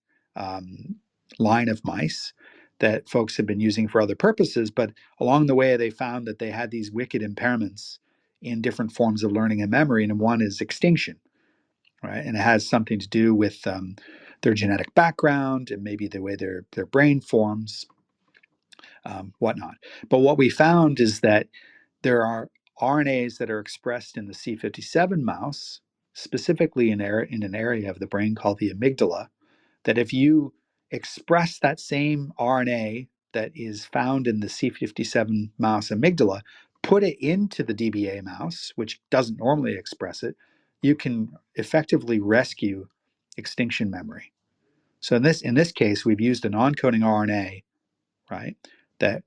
D: line of mice that folks have been using for other purposes, but along the way they found that they had these wicked impairments in different forms of learning and memory, and one is extinction, right? And it has something to do with their genetic background and maybe the way their brain forms, whatnot. But what we found is that there are RNAs that are expressed in the C57 mouse, specifically in an area of the brain called the amygdala, that if you express that same RNA that is found in the C57 mouse amygdala, put it into the DBA mouse, which doesn't normally express it, you can effectively rescue extinction memory. So in this case, we've used a non-coding RNA, right, that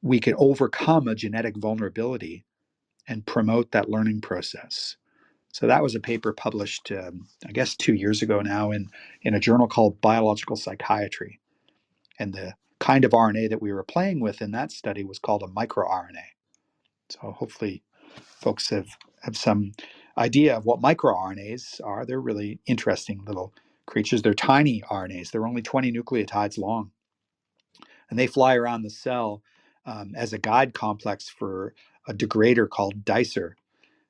D: we could overcome a genetic vulnerability and promote that learning process. So that was a paper published, I guess, 2 years ago now in a journal called Biological Psychiatry. And the kind of RNA that we were playing with in that study was called a microRNA. So hopefully folks have some idea of what microRNAs are. They're really interesting little creatures. They're tiny RNAs. They're only 20 nucleotides long. And they fly around the cell as a guide complex for a degrader called dicer.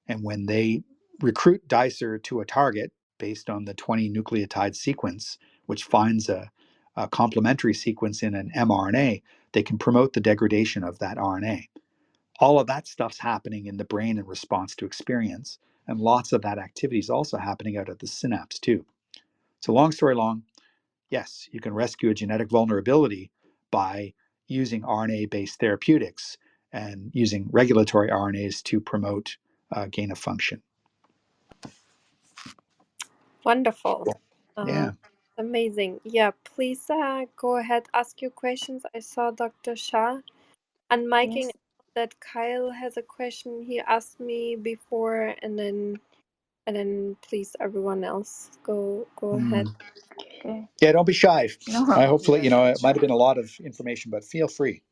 D: And when they recruit dicer to a target based on the 20 nucleotide sequence, which finds a complementary sequence in an mRNA, they can promote the degradation of that RNA. All of that stuff's happening in the brain in response to experience, and lots of that activity is also happening out at the synapse too. So long story long, yes, you can rescue a genetic vulnerability by using RNA-based therapeutics and using regulatory RNAs to promote gain of function.
A: Wonderful.
D: Yeah.
A: Amazing. Yeah, please go ahead, ask your questions. I saw Dr. Shah unmiking
H: Yes.
A: that Kyle has a question he asked me before, and then please everyone else go ahead.
H: Okay.
D: Yeah, don't be shy.
H: No,
D: I hopefully,
H: we are not
D: it might have
H: shy.
D: been a lot of information, but feel free.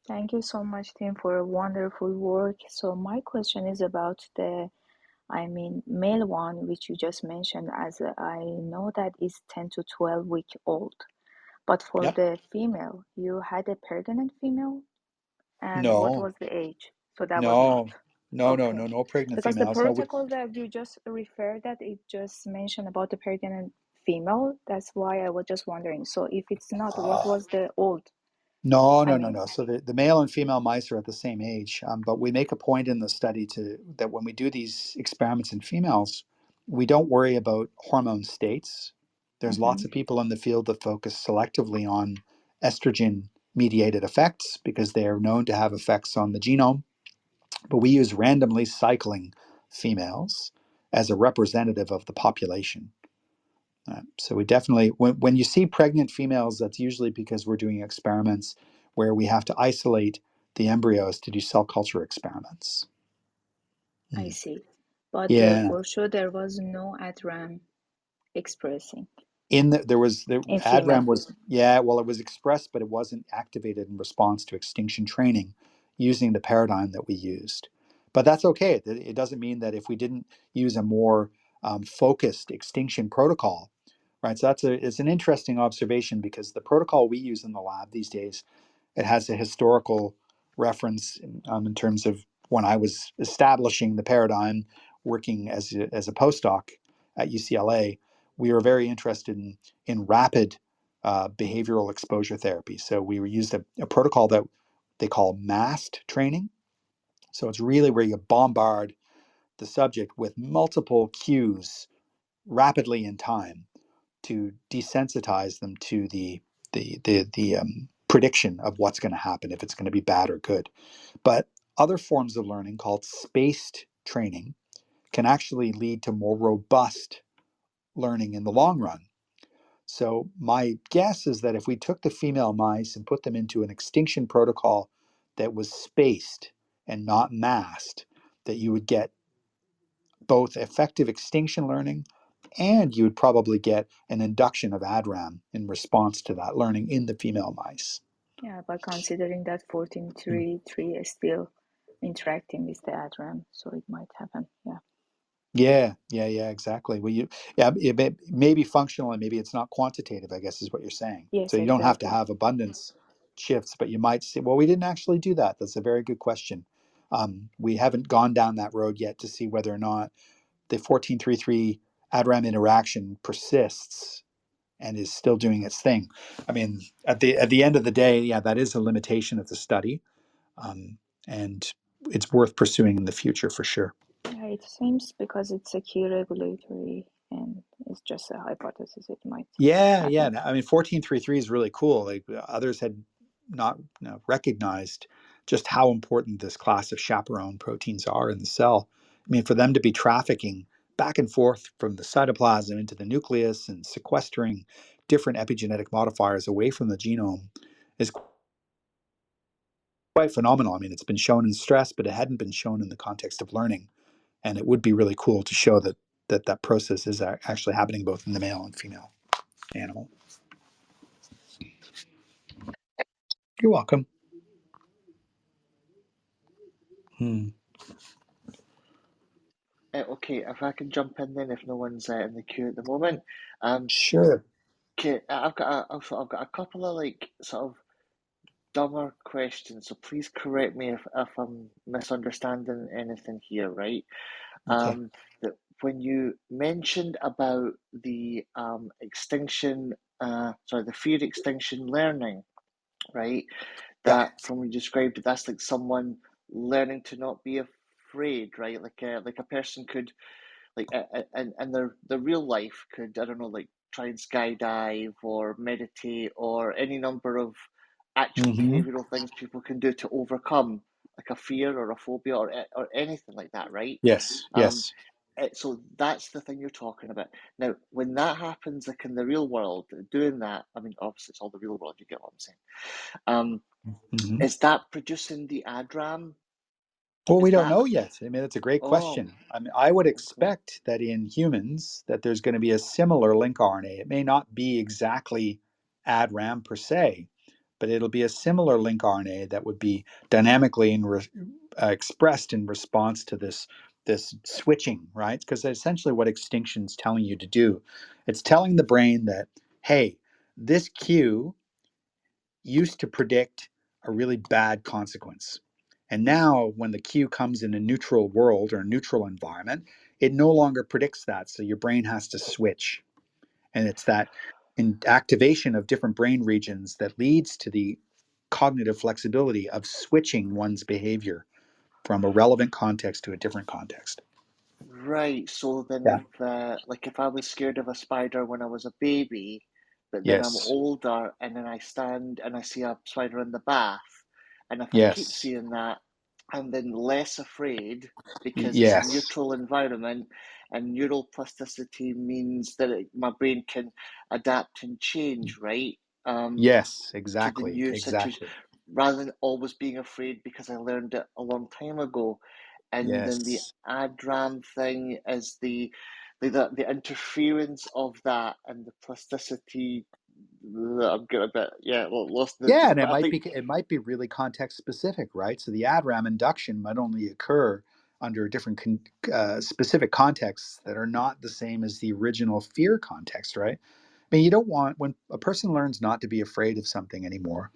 H: Thank you so much, Tim, for a wonderful work. So my question is about male one, which you just mentioned, as I know that is 10 to 12 week old. But for
D: Yep.
H: the female, you had a pregnant female, and what
D: No,
H: was the age? So that was not.
D: no,
H: Okay.
D: no pregnant
H: Because the
D: females. No,
H: protocol that you just referred, that it just mentioned about the pregnant female. That's why I was just wondering. So if it's not, what was the old?
D: no.
H: I mean,
D: So the male and female mice are at the same age, but we make a point in the study that when we do these experiments in females, we don't worry about hormone states. There's lots of people in the field that focus selectively on estrogen mediated effects because they are known to have effects on the genome. But we use randomly cycling females as a representative of the population. So we definitely, when you see pregnant females, that's usually because we're doing experiments where we have to isolate the embryos to do cell culture experiments.
H: I see. But
D: Yeah.
H: for sure, there was no ADRAM expressing
D: There was the
H: in
D: ADRAM
H: female.
D: was, yeah, well, it was expressed, but it wasn't activated in response to extinction training using the paradigm that we used. But that's okay. It doesn't mean that if we didn't use a more focused extinction protocol, right? So it's an interesting observation because the protocol we use in the lab these days, it has a historical reference in terms of when I was establishing the paradigm, working as a postdoc at UCLA. We were very interested in rapid behavioral exposure therapy. So we used a protocol that they call MAST training. So it's really where you bombard the subject with multiple cues rapidly in time to desensitize them to the prediction of what's going to happen, if it's going to be bad or good. But other forms of learning called spaced training can actually lead to more robust learning in the long run. So my guess is that if we took the female mice and put them into an extinction protocol that was spaced and not masked, that you would get both effective extinction learning and you would probably get an induction of ADRAM in response to that learning in the female mice.
H: Yeah, but considering that 14.3.3 is still interacting with the ADRAM, so it might happen. Yeah.
D: Yeah, exactly. Well, it may be functional and maybe it's not quantitative, I guess is what you're saying. So
H: Yes,
D: you don't have to
H: exactly.
D: have abundance shifts, but you might say, well, we didn't actually do that. That's a very good question. We haven't gone down that road yet to see whether or not the 1433 ADRAM interaction persists and is still doing its thing. I mean, at the end of the day, yeah, that is a limitation of the study, and it's worth pursuing in the future for sure.
H: Yeah, it seems because it's a key regulatory and it's just a hypothesis, it might
D: Yeah.
H: happen.
D: I mean, 1433 is really cool. Like others had not recognized just how important this class of chaperone proteins are in the cell. I mean, for them to be trafficking back and forth from the cytoplasm into the nucleus and sequestering different epigenetic modifiers away from the genome is quite phenomenal. I mean, it's been shown in stress, but it hadn't been shown in the context of learning. And it would be really cool to show that process is actually happening both in the male and female animal. You're welcome.
E: Okay, if I can jump in then, if no one's in the queue at the moment.
D: Sure.
E: Okay, I've got a couple of like sort of dumber questions, so please correct me if I'm misunderstanding anything here, right?
D: Okay.
E: That when you mentioned about the extinction, the fear extinction learning, right?
D: Yeah.
E: That from what you described, that's like someone learning to not be afraid, right? Like a person could like and their real life could, I don't know, like try and skydive or meditate or any number of actual
D: Mm-hmm.
E: behavioral things people can do to overcome like a fear or a phobia or anything like that, right?
D: Yes.
E: Um,
D: Yes.
E: so that's the thing you're talking about. Now, when that happens, like in the real world, doing that, I mean, obviously it's all the real world, you get what I'm saying.
D: Mm-hmm.
E: Is that producing the ADRAM?
D: Well, we
E: Is
D: don't
E: that,
D: know yet. I mean, that's a great
E: oh,
D: question. I mean, I would
E: okay.
D: expect that in humans that there's going to be a similar link RNA. It may not be exactly ADRAM per se, but it'll be a similar link RNA that would be dynamically expressed in response to this switching, right? Because essentially what extinction's telling you to do, it's telling the brain that, hey, this cue used to predict a really bad consequence. And now, when the cue comes in a neutral world or a neutral environment, it no longer predicts that. So your brain has to switch. And it's that activation of different brain regions that leads to the cognitive flexibility of switching one's behavior from a relevant context to a different context.
E: Right. So then
D: Yeah.
E: if I was scared of a spider when I was a baby, but then I'm
D: Yes.
E: older and then I stand and I see a spider in the bath, and if I keep
D: Yes.
E: seeing that, I'm then less afraid because it's a
D: Yes.
E: neutral environment, and neural plasticity means that my brain can adapt and change, right?
D: Yes.
E: To the
D: Exactly.
E: new situation,
D: Exactly.
E: rather than always being afraid because I learned it a long time ago. And then the
D: Yes.
E: ADRAM thing is the interference of that and the plasticity. I'm good a bit, yeah, lost
D: Yeah, and
E: but I think
D: it might be really context specific, right? So the ADRAM induction might only occur under different specific contexts that are not the same as the original fear context, right? I mean, you don't want when a person learns not to be afraid of something anymore,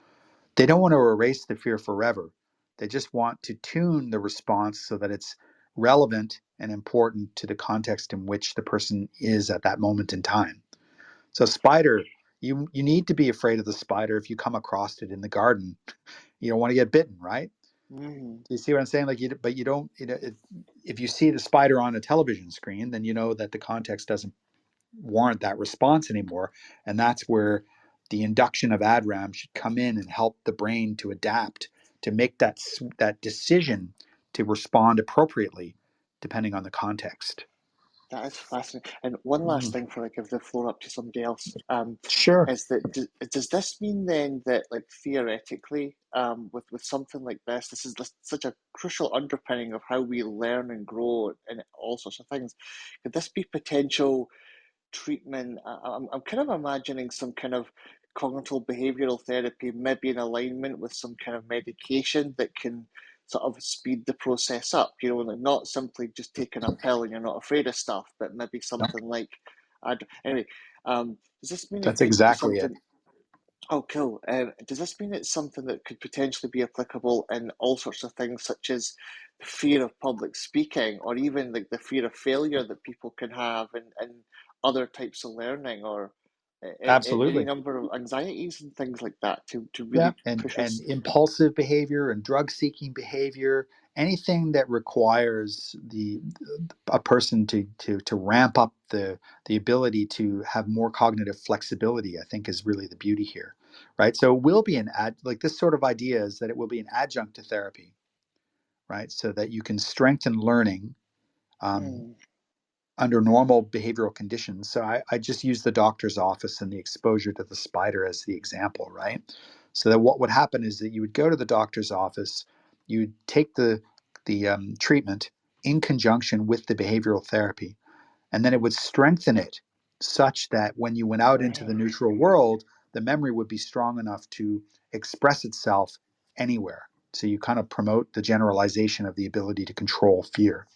D: they don't want to erase the fear forever. They just want to tune the response so that it's relevant and important to the context in which the person is at that moment in time. So spider, you need to be afraid of the spider if you come across it in the garden. You don't want to get bitten, right?
E: mhm,
D: Do you see what I'm saying? Like but you don't. If you see the spider on a television screen, then you know that the context doesn't warrant that response anymore, and that's where the induction of ADRAM should come in and help the brain to adapt to make that decision to respond appropriately, depending on the context.
E: that is fascinating. And one last
D: Mhm.
E: thing before I give the floor up to somebody else,
D: Sure.
E: is that does this mean then that like theoretically, with something like this is such a crucial underpinning of how we learn and grow and all sorts of things? Could this be potential treatment? I'm kind of imagining some kind of cognitive behavioral therapy, maybe in alignment with some kind of medication that can sort of speed the process up, like not simply just taking a pill and you're not afraid of stuff, but maybe
D: No,
E: something like, anyway, does this mean it
D: that's
E: could be
D: exactly it.
E: something? Oh, cool. Does this mean it's something that could potentially be applicable in all sorts of things, such as the fear of public speaking, or even like the fear of failure that people can have in other types of learning, or any
D: Absolutely.
E: number of anxieties and things like that to
D: Yeah,
E: really
D: and
E: push us?
D: impulsive behavior and drug-seeking behavior, anything that requires a person to ramp up the ability to have more cognitive flexibility, I think is really the beauty here, right? So it will be like this sort of idea is that it will be an adjunct to therapy, right? So that you can strengthen learning um,
E: Mm,
D: under normal behavioral conditions. So I just use the doctor's office and the exposure to the spider as the example, right? So that what would happen is that you would go to the doctor's office, you'd take the treatment in conjunction with the behavioral therapy, and then it would strengthen it such that when you went out into the
E: right.
D: neutral world, the memory would be strong enough to express itself anywhere. So you kind of promote the generalization of the ability to control fear.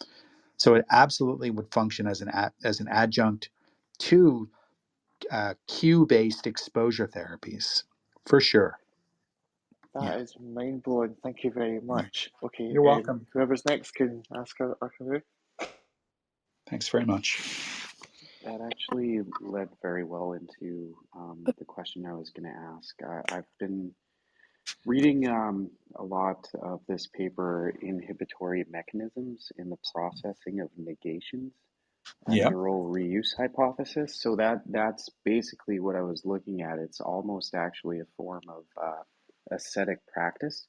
D: So it absolutely would function as an adjunct to cue-based exposure therapies, for sure. Yeah,
E: That is mind blowing. Thank you very
D: yeah.
E: much. Okay,
D: You're welcome.
E: whoever's next can ask our career.
D: Thanks very much.
I: That actually led very well into the question I was going to ask. I've been reading a lot of this paper, Inhibitory Mechanisms in the Processing of Negations, a
D: Yeah.
I: neural reuse hypothesis. So that's basically what I was looking at. It's almost actually a form of ascetic practice,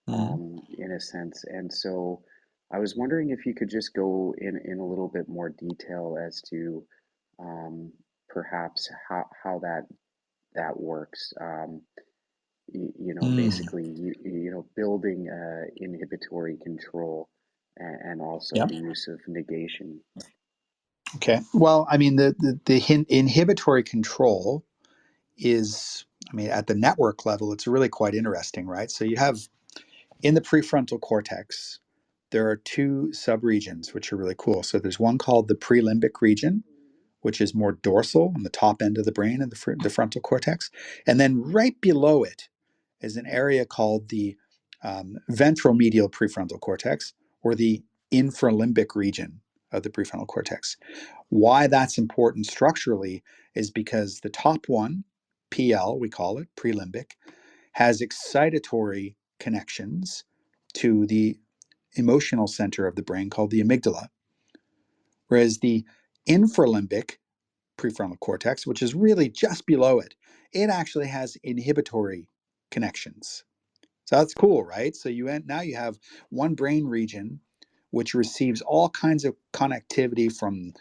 D: Mhm.
I: in a sense. And so I was wondering if you could just go in a little bit more detail as to perhaps how that works.
D: Mm.
I: Basically, building inhibitory control and also
D: Yeah.
I: the use of negation.
D: Okay. Well, I mean, the inhibitory control is, I mean, at the network level, it's really quite interesting, right? So you have in the prefrontal cortex, there are two subregions which are really cool. So there's one called the prelimbic region, which is more dorsal on the top end of the brain and the frontal cortex. And then right below it is an area called the ventral medial prefrontal cortex, or the infralimbic region of the prefrontal cortex. Why that's important structurally is because the top one, PL, we call it, prelimbic, has excitatory connections to the emotional center of the brain called the amygdala, whereas the infralimbic prefrontal cortex, which is really just below it, it actually has inhibitory connections. So that's cool, right? So now you have one brain region which receives all kinds of connectivity from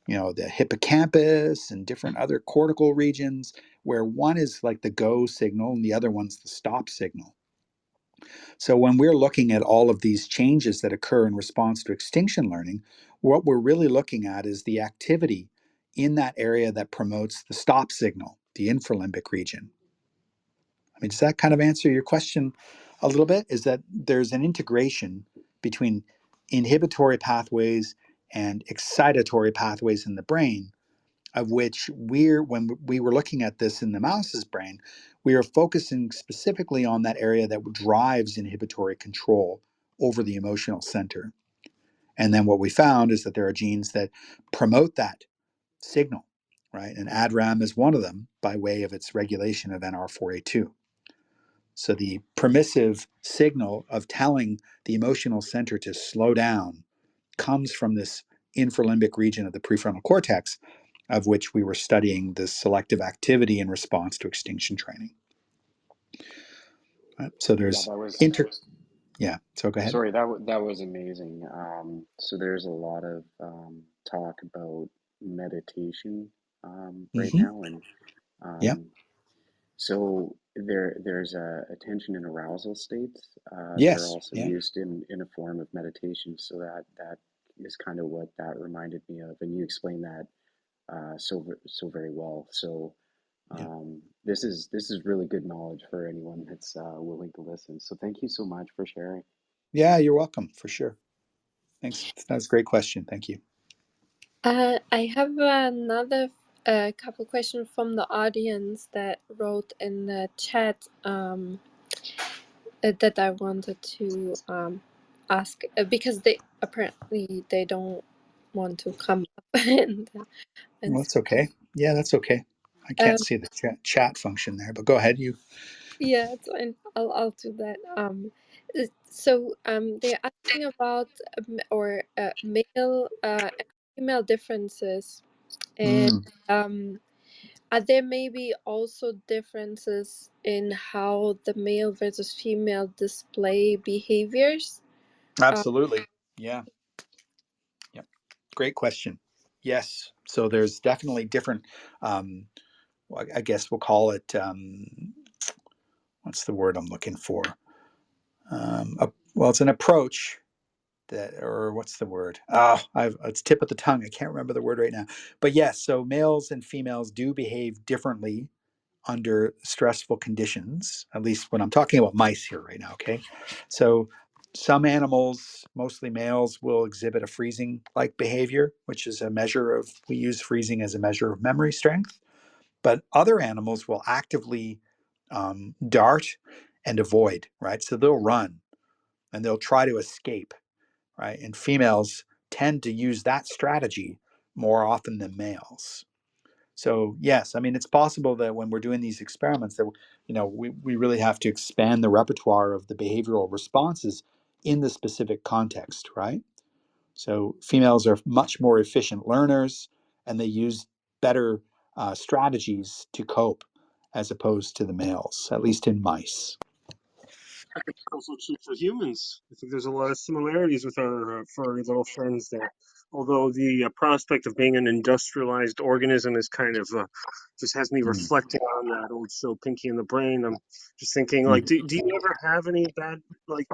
D: the hippocampus and different other cortical regions, where one is like the go signal and the other one's the stop signal. So when we're looking at all of these changes that occur in response to extinction learning, what we're really looking at is the activity in that area that promotes the stop signal, the infralimbic region. I mean, does that kind of answer your question a little bit? Is that there's an integration between inhibitory pathways and excitatory pathways in the brain, of which when we were looking at this in the mouse's brain, we are focusing specifically on that area that drives inhibitory control over the emotional center. And then what we found is that there are genes that promote that signal, right? And ADRAM is one of them by way of its regulation of NR4A2. So the permissive signal of telling the emotional center to slow down comes from this infralimbic region of the prefrontal cortex, of which we were studying the selective activity in response to extinction training. Right? So
I: Yeah,
D: there's
I: that was
D: yeah. So go ahead.
I: sorry. That was amazing. So there's a lot of talk about meditation right
D: Mm-hmm.
I: now, and
D: Yeah.
I: um, so there's attention and arousal states that are
D: Yes.
I: also
D: Yeah.
I: used in a form of meditation. So that is kind of what that reminded me of, and you explained that so very well. So
D: Yeah.
I: this is really good knowledge for anyone that's willing to listen. So thank you so much for sharing.
D: Yeah. You're welcome, for sure. Thanks. That's a great question. Thank you.
A: I have another. a couple questions from the audience that wrote in the chat that I wanted to ask because they apparently they don't want to come up and
D: Well, that's okay. Yeah, that's okay. I can't see the chat function there, but go ahead. You.
A: yeah, it's fine. I'll do that. So they're asking about male and female differences, and
D: Mm,
A: are there maybe also differences in how the male versus female display behaviors?
D: absolutely. Yeah. Yeah. Great question. Yes. So there's definitely different. I guess we'll call it. What's the word I'm looking for? Well, it's an approach that, or what's the word? It's tip of the tongue. I can't remember the word right now. But yes, so males and females do behave differently under stressful conditions, at least when I'm talking about mice here right now, okay? So some animals, mostly males, will exhibit a freezing like behavior, which is a measure of, we use freezing as a measure of memory strength. But other animals will actively dart and avoid, right? So they'll run and they'll try to escape, right? And females tend to use that strategy more often than males. So yes, I mean it's possible that when we're doing these experiments that we really have to expand the repertoire of the behavioral responses in the specific context, right? So females are much more efficient learners and they use better strategies to cope as opposed to the males, at least in mice.
J: I think it's also true for humans. I think there's a lot of similarities with our furry little friends there. Although the prospect of being an industrialized organism is kind of just has me
D: Mm.
J: reflecting on that old show Pinky and the Brain. I'm just thinking, like,
D: Mm.
J: do you ever have any bad like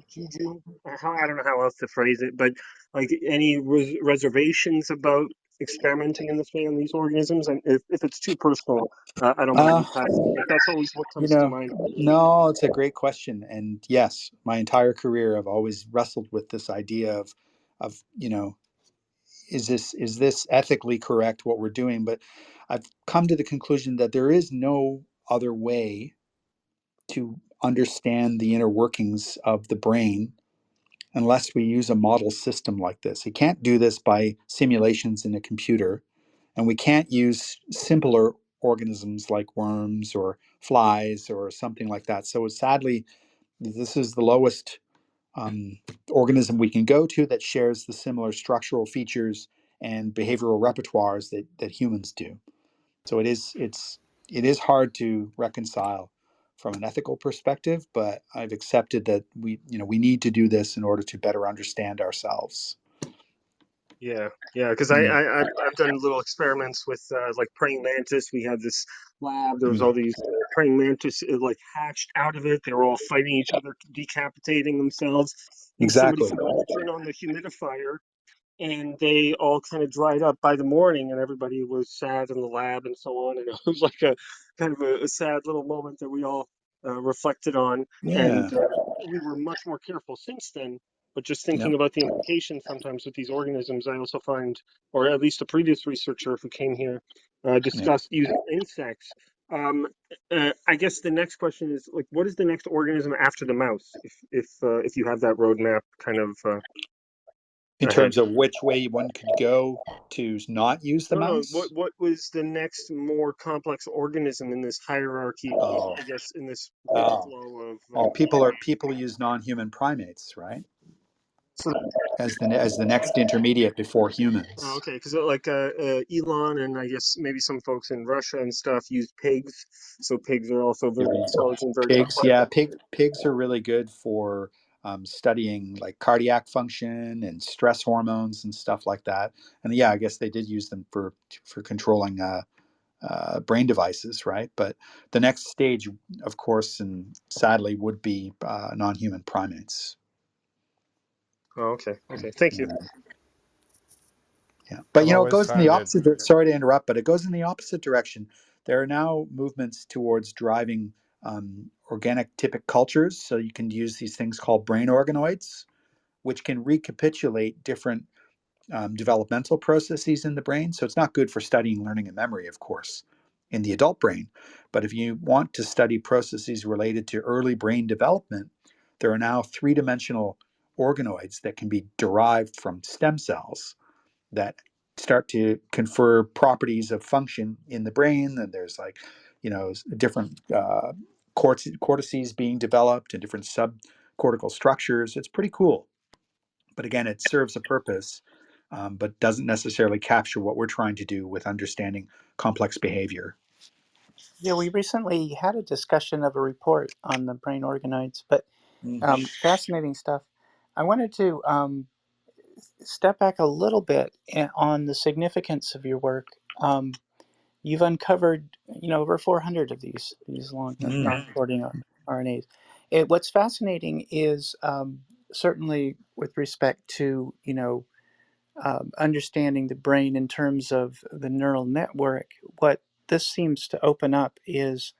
J: juju? How I don't know how else to phrase it, but like any reservations about experimenting in this way on these organisms? And if it's too personal, I don't mind
D: Uh,
J: you passing. But that's always what
D: you
J: comes to
D: know,
J: mind.
D: no, it's a great question. And yes, my entire career I've always wrestled with this idea of is this ethically correct what we're doing? But I've come to the conclusion that there is no other way to understand the inner workings of the brain unless we use a model system like this. We can't do this by simulations in a computer, and we can't use simpler organisms like worms or flies or something like that. So sadly, this is the lowest organism we can go to that shares the similar structural features and behavioral repertoires that humans do. So it is hard to reconcile from an ethical perspective, but I've accepted that we need to do this in order to better understand ourselves.
J: Yeah, because
D: Mm,
J: I've done little experiments with like praying mantis. We had this lab. There was
D: mm,
J: all these praying mantis like hatched out of it. They were all fighting each other, decapitating themselves. And somebody
D: exactly.
J: forgot to turn on the humidifier, and they all kind of dried up by the morning, and everybody was sad in the lab and so on. And it was like a kind of a sad little moment that we all reflected on. And
D: Yeah.
J: we were much more careful since then. But just thinking
D: Yep.
J: about the implications sometimes with these organisms, I also find, or at least a previous researcher who came here
D: Yep.
J: discussed using insects. Um, I guess the next question is like, what is the next organism after the mouse? If you have that roadmap kind of
D: In
J: ahead.
D: terms of which way one could go to not use the
J: No, no.
D: mouse.
J: What was the next more complex organism in this hierarchy?
D: Oh,
J: I guess in this
D: oh,
J: flow of.
D: oh. People use non-human primates, right?
J: So
D: As the next intermediate before
J: oh,
D: humans.
J: okay, because like Elon and I guess maybe some folks in Russia and stuff use pigs. So pigs are also very
D: So
J: intelligent, very
D: pigs,
J: complex.
D: yeah, pigs are really good for studying like cardiac function and stress hormones and stuff like that. And yeah, I guess they did use them for controlling brain devices, right? But the next stage, of course, and sadly, would be non-human primates.
J: Oh, okay, okay. Thank you.
D: Yeah. Yeah, but
G: I've
D: it
G: always
D: goes in the
G: found it.
D: opposite. Sorry to interrupt, but it goes in the opposite direction. There are now movements towards driving organic typic cultures, so you can use these things called brain organoids, which can recapitulate different developmental processes in the brain. So it's not good for studying learning and memory, of course, in the adult brain. But if you want to study processes related to early brain development, there are now three-dimensional organoids that can be derived from stem cells that start to confer properties of function in the brain. And there's like, different cortices being developed and different subcortical structures. It's pretty cool. But again, it serves a purpose, but doesn't necessarily capture what we're trying to do with understanding complex behavior.
B: Yeah, we recently had a discussion of a report on the brain organoids, but
D: Mm.
B: fascinating stuff. I wanted to step back a little bit on the significance of your work. You've uncovered, over 400 of these long
D: Mm.
B: non-coding RNAs. What's fascinating is certainly with respect to understanding the brain in terms of the neural network. What this seems to open up is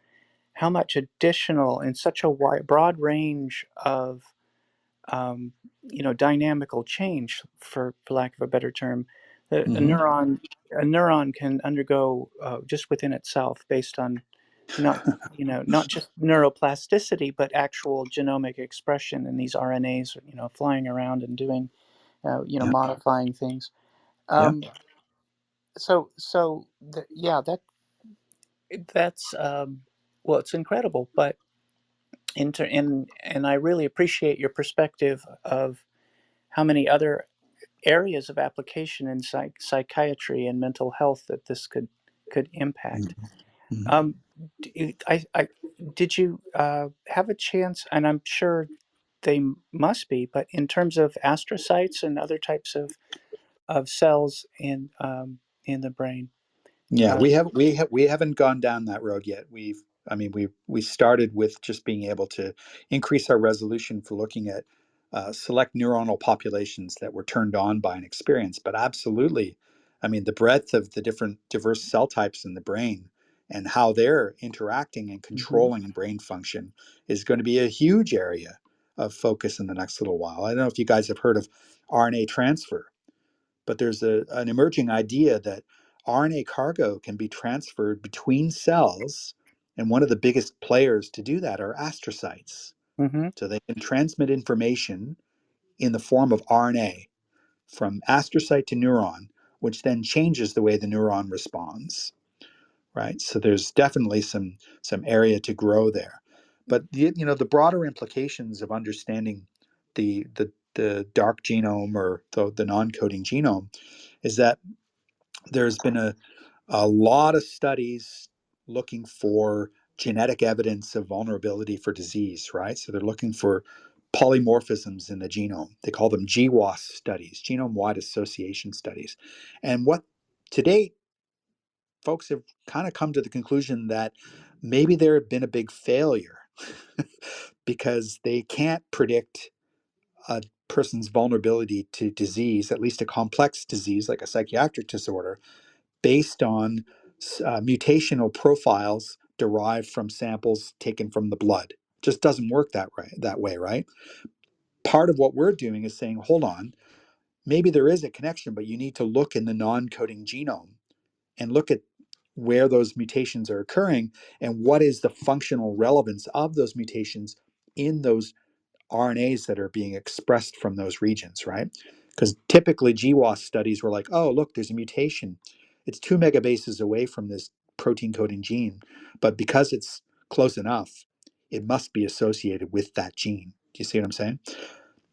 B: how much additional in such a broad range of um, dynamical change, for lack of a better term, a
D: Hmm.
B: neuron can undergo just within itself, based on not not just neuroplasticity, but actual genomic expression in these RNAs, flying around and doing
D: Yeah.
B: modifying things.
D: Yeah.
B: Um, yeah, that's well, it's incredible, but and I really appreciate your perspective of how many other areas of application in psychiatry and mental health that this could impact.
D: Mhm.
B: Um, did you have a chance? And I'm sure they must be, but in terms of astrocytes and other types of cells in the brain.
D: Yeah,
B: Uh,
D: we haven't gone down that road yet. We started with just being able to increase our resolution for looking at select neuronal populations that were turned on by an experience. But absolutely, the breadth of the different diverse cell types in the brain and how they're interacting and
B: mhm,
D: controlling brain function is going to be a huge area of focus in the next little while. I don't know if you guys have heard of RNA transfer, but there's an emerging idea that RNA cargo can be transferred between cells, and one of the biggest players to do that are astrocytes.
B: mhm,
D: So they can transmit information in the form of RNA from astrocyte to neuron, which then changes the way the neuron responds. Right. So there's definitely some area to grow there, but the broader implications of understanding the dark genome or the non-coding genome is that there's been a lot of studies looking for genetic evidence of vulnerability for disease, right? So they're looking for polymorphisms in the genome. They call them GWAS studies, genome-wide association studies. And what to date, folks have kind of come to the conclusion that maybe there had been a big failure because they can't predict a person's vulnerability to disease, at least a complex disease like a psychiatric disorder, based on mutational profiles derived from samples taken from the blood. Just doesn't work that way, right? Part of what we're doing is saying, hold on, maybe there is a connection, but you need to look in the non-coding genome and look at where those mutations are occurring and what is the functional relevance of those mutations in those RNAs that are being expressed from those regions, right? Because typically GWAS studies were like, oh, look, there's a mutation. It's 2 megabases away from this protein coding gene, but because it's close enough, it must be associated with that gene. Do you see what I'm saying?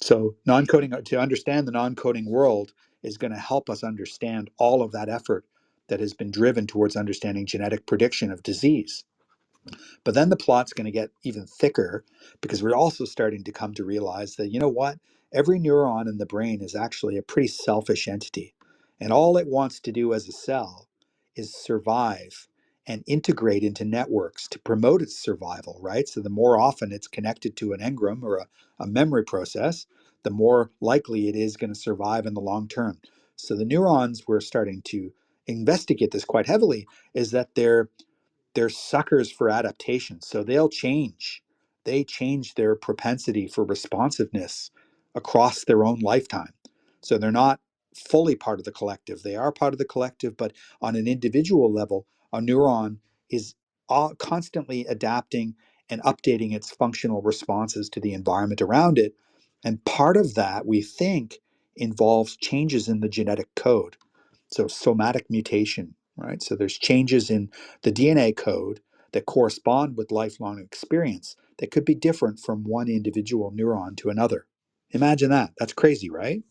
D: So non-coding, to understand the non-coding world, is going to help us understand all of that effort that has been driven towards understanding genetic prediction of disease. But then the plot's going to get even thicker because we're also starting to come to realize that, you know what? Every neuron in the brain is actually a pretty selfish entity. And all it wants to do as a cell is survive and integrate into networks to promote its survival, right? So the more often it's connected to an engram or a memory process, the more likely it is going to survive in the long term. So the neurons, we're starting to investigate this quite heavily, is that they're suckers for adaptation. So they'll change. They change their propensity for responsiveness across their own lifetime. So they're not fully part of the collective. They are part of the collective, but on an individual level, a neuron is constantly adapting and updating its functional responses to the environment around it. And part of that, we think, involves changes in the genetic code. So somatic mutation, right? So there's changes in the DNA code that correspond with lifelong experience that could be different from one individual neuron to another. Imagine that. That's crazy, right?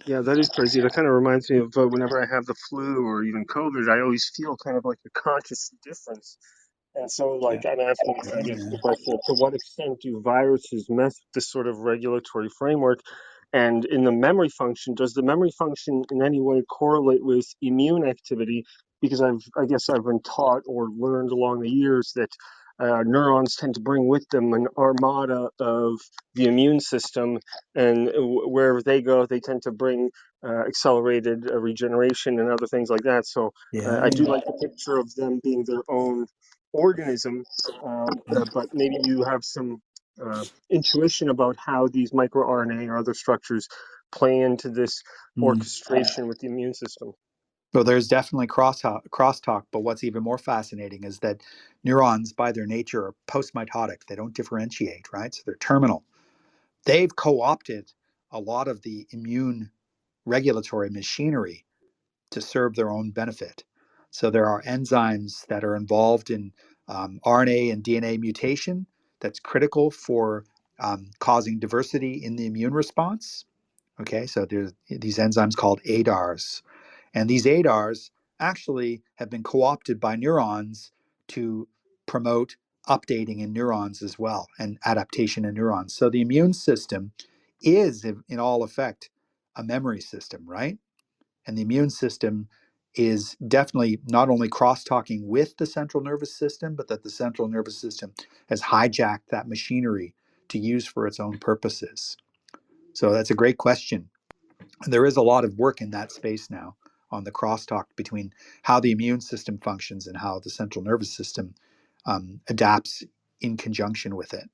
J: Yeah, that is crazy. That kind of reminds me of whenever I have the flu or even COVID, I always feel kind of like a conscious difference. And so,
D: Yeah.
J: like, I'm asking, I guess, the question, to what extent do viruses mess with this sort of regulatory framework? And in the memory function, does the memory function in any way correlate with immune activity? Because I guess I've been taught or learned along the years that neurons tend to bring with them an armada of the immune system, and wherever they go, they tend to bring accelerated regeneration and other things like that. So I do
D: Yeah.
J: like the picture of them being their own organism, but maybe you have some intuition about how these microRNA or other structures play into this
D: Mm.
J: orchestration with the immune system.
D: So there's definitely crosstalk, but what's even more fascinating is that neurons, by their nature, are postmitotic. They don't differentiate, right? So they're terminal. They've co-opted a lot of the immune regulatory machinery to serve their own benefit. So there are enzymes that are involved in RNA and DNA mutation that's critical for causing diversity in the immune response. Okay, so there's these enzymes called ADARs, and these ADARs actually have been co-opted by neurons to promote updating in neurons as well and adaptation in neurons. So the immune system is, in all effect, a memory system, right? And the immune system is definitely not only cross-talking with the central nervous system, but that the central nervous system has hijacked that machinery to use for its own purposes. So that's a great question. And there is a lot of work in that space now on the crosstalk between how the immune system functions and how the central nervous system adapts in conjunction with it.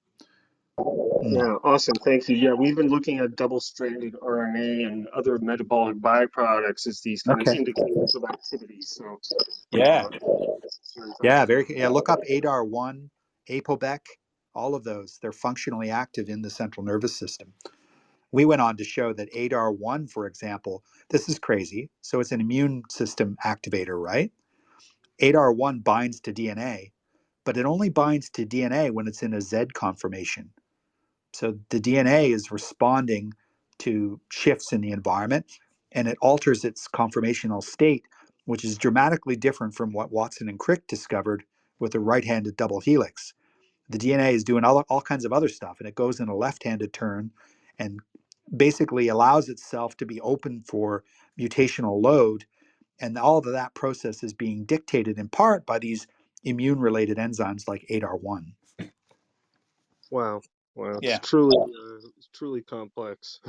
J: Yeah, awesome. Thank you. Yeah, we've been looking at double-stranded RNA and other metabolic byproducts as these kind of
D: Okay.
J: indicators of activity. So,
D: Yeah.
J: it's very
D: Yeah.
J: fascinating.
D: Look up ADAR1, ApoBec, all of those. They're functionally active in the central nervous system. We went on to show that ADAR1, for example, this is crazy. So it's an immune system activator, right? ADAR1 binds to DNA, but it only binds to DNA when it's in a Z conformation. So the DNA is responding to shifts in the environment and it alters its conformational state, which is dramatically different from what Watson and Crick discovered with the right handed double helix. The DNA is doing all kinds of other stuff and it goes in a left handed turn and basically allows itself to be open for mutational load. And all of that process is being dictated in part by these immune related enzymes like ADAR1.
J: Wow. Wow.
D: Yeah.
J: It's truly complex.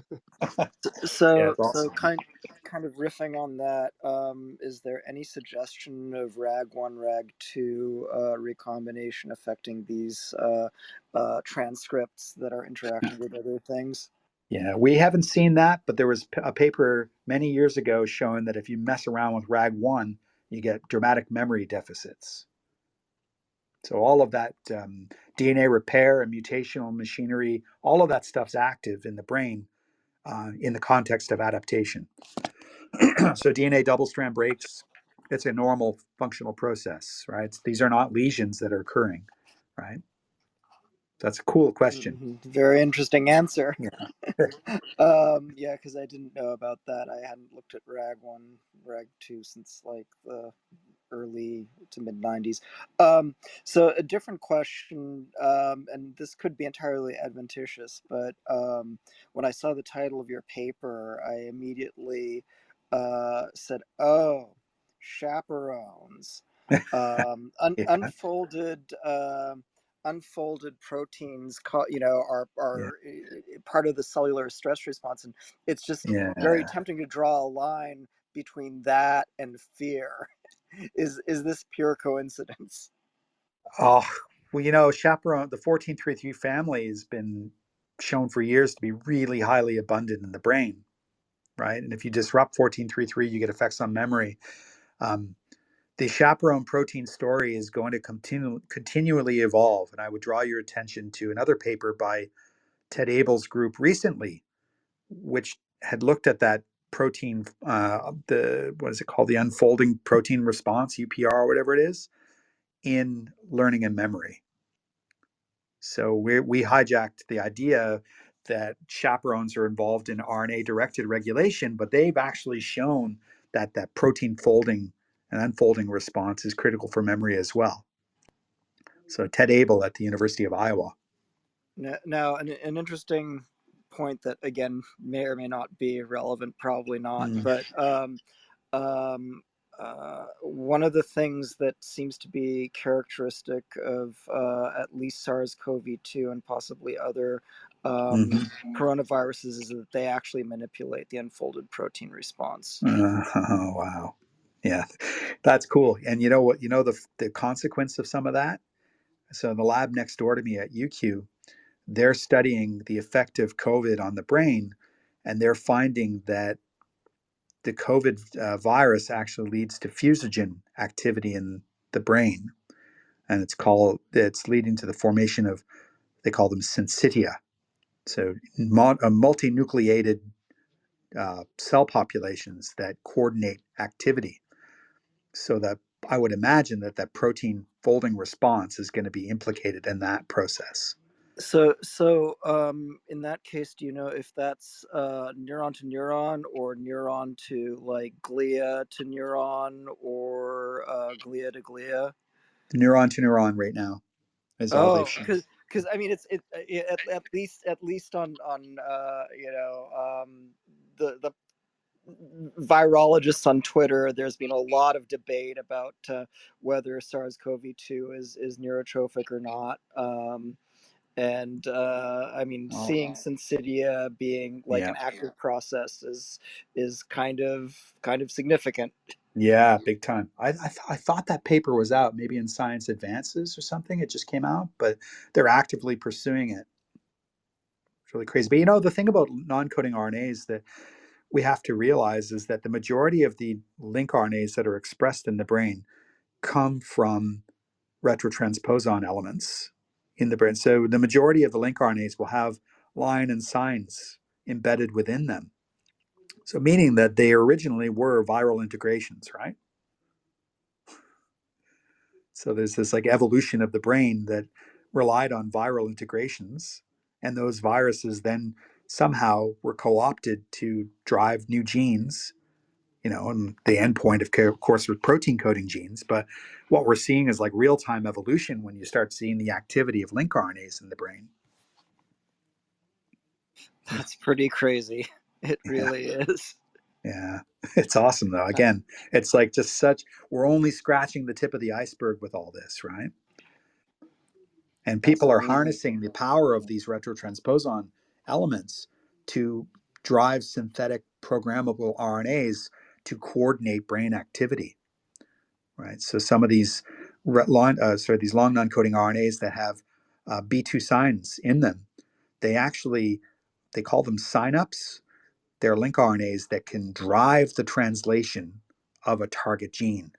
D: Yeah,
K: So,
D: it's awesome.
K: kind of riffing on that, is there any suggestion of RAG1, RAG2 recombination affecting these transcripts that are interacting with other things?
D: Yeah, we haven't seen that, but there was a paper many years ago showing that if you mess around with RAG1, you get dramatic memory deficits. So all of that DNA repair and mutational machinery, all of that stuff's active in the brain in the context of adaptation. So DNA double strand breaks, it's a normal functional process, right? These are not lesions that are occurring, right? That's a cool question.
K: Very interesting answer.
D: Yeah.
K: Yeah, because I didn't know about that. I hadn't looked at RAG1, RAG2 since like the early to mid 90s. So a different question, and this could be entirely adventitious, but when I saw the title of your paper, I immediately said, "Oh, chaperones,
D: Yeah.
K: unfolded proteins, are part of the cellular stress response, and it's just very
D: Yeah.
K: tempting to draw a line between that and fear." Is this pure coincidence?
D: Oh, well, chaperone, the 1433 family has been shown for years to be really highly abundant in the brain. right? And if you disrupt 14.3.3, you get effects on memory. The chaperone protein story is going to continually evolve. And I would draw your attention to another paper by Ted Abel's group recently, which had looked at that protein, what is it called? The unfolding protein response, UPR, or whatever it is, in learning and memory. So we hijacked the idea that chaperones are involved in RNA-directed regulation, but they've actually shown that that protein folding and unfolding response is critical for memory as well. So Ted Abel at the University of Iowa.
K: Now, an interesting point that, again, may or may not be relevant, probably not, but one of the things that seems to be characteristic of at least SARS-CoV-2 and possibly other coronaviruses is that they actually manipulate the unfolded protein response.
D: Oh, wow. Yeah, that's cool. And you know what? You know the consequence of some of that? So the lab next door to me at UQ, they're studying the effect of COVID on the brain, and they're finding that the COVID virus actually leads to fusogen activity in the brain, and it's leading to the formation of, they call them syncytia, so multinucleated cell populations that coordinate activity. So that I would imagine that that protein folding response is going to be implicated in that process.
K: So in that case, do you know if that's neuron to neuron or neuron to like glia to neuron or glia to glia?
D: Neuron to neuron right now is all they've
K: Oh,
D: shown.
K: because I mean at least on the virologists on Twitter, there's been a lot of debate about whether SARS-CoV-2 is neurotrophic or not. And I mean, seeing syncytia being like an active process is kind of significant.
D: Yeah, big time. I thought that paper was out, maybe in Science Advances or something. It just came out, but they're actively pursuing it. It's really crazy. But you know, the thing about non-coding RNAs that we have to realize is that the majority of the link RNAs that are expressed in the brain come from retrotransposon elements in the brain. So the majority of the link RNAs will have line and signs embedded within them. So meaning that they originally were viral integrations, right? So there's this like evolution of the brain that relied on viral integrations, and those viruses then somehow were co-opted to drive new genes, and the endpoint of course with protein coding genes. But what we're seeing is like real-time evolution when you start seeing the activity of link RNAs in the brain.
K: That's pretty crazy. It really is.
D: Yeah, it's awesome though. Again, it's like we're only scratching the tip of the iceberg with all this, right? And people are harnessing the power of these retrotransposon elements to drive synthetic programmable RNAs to coordinate brain activity, right? So some of these long non-coding RNAs that have B2 signs in them, they call them synapses. They're link RNAs that can drive the translation of a target gene,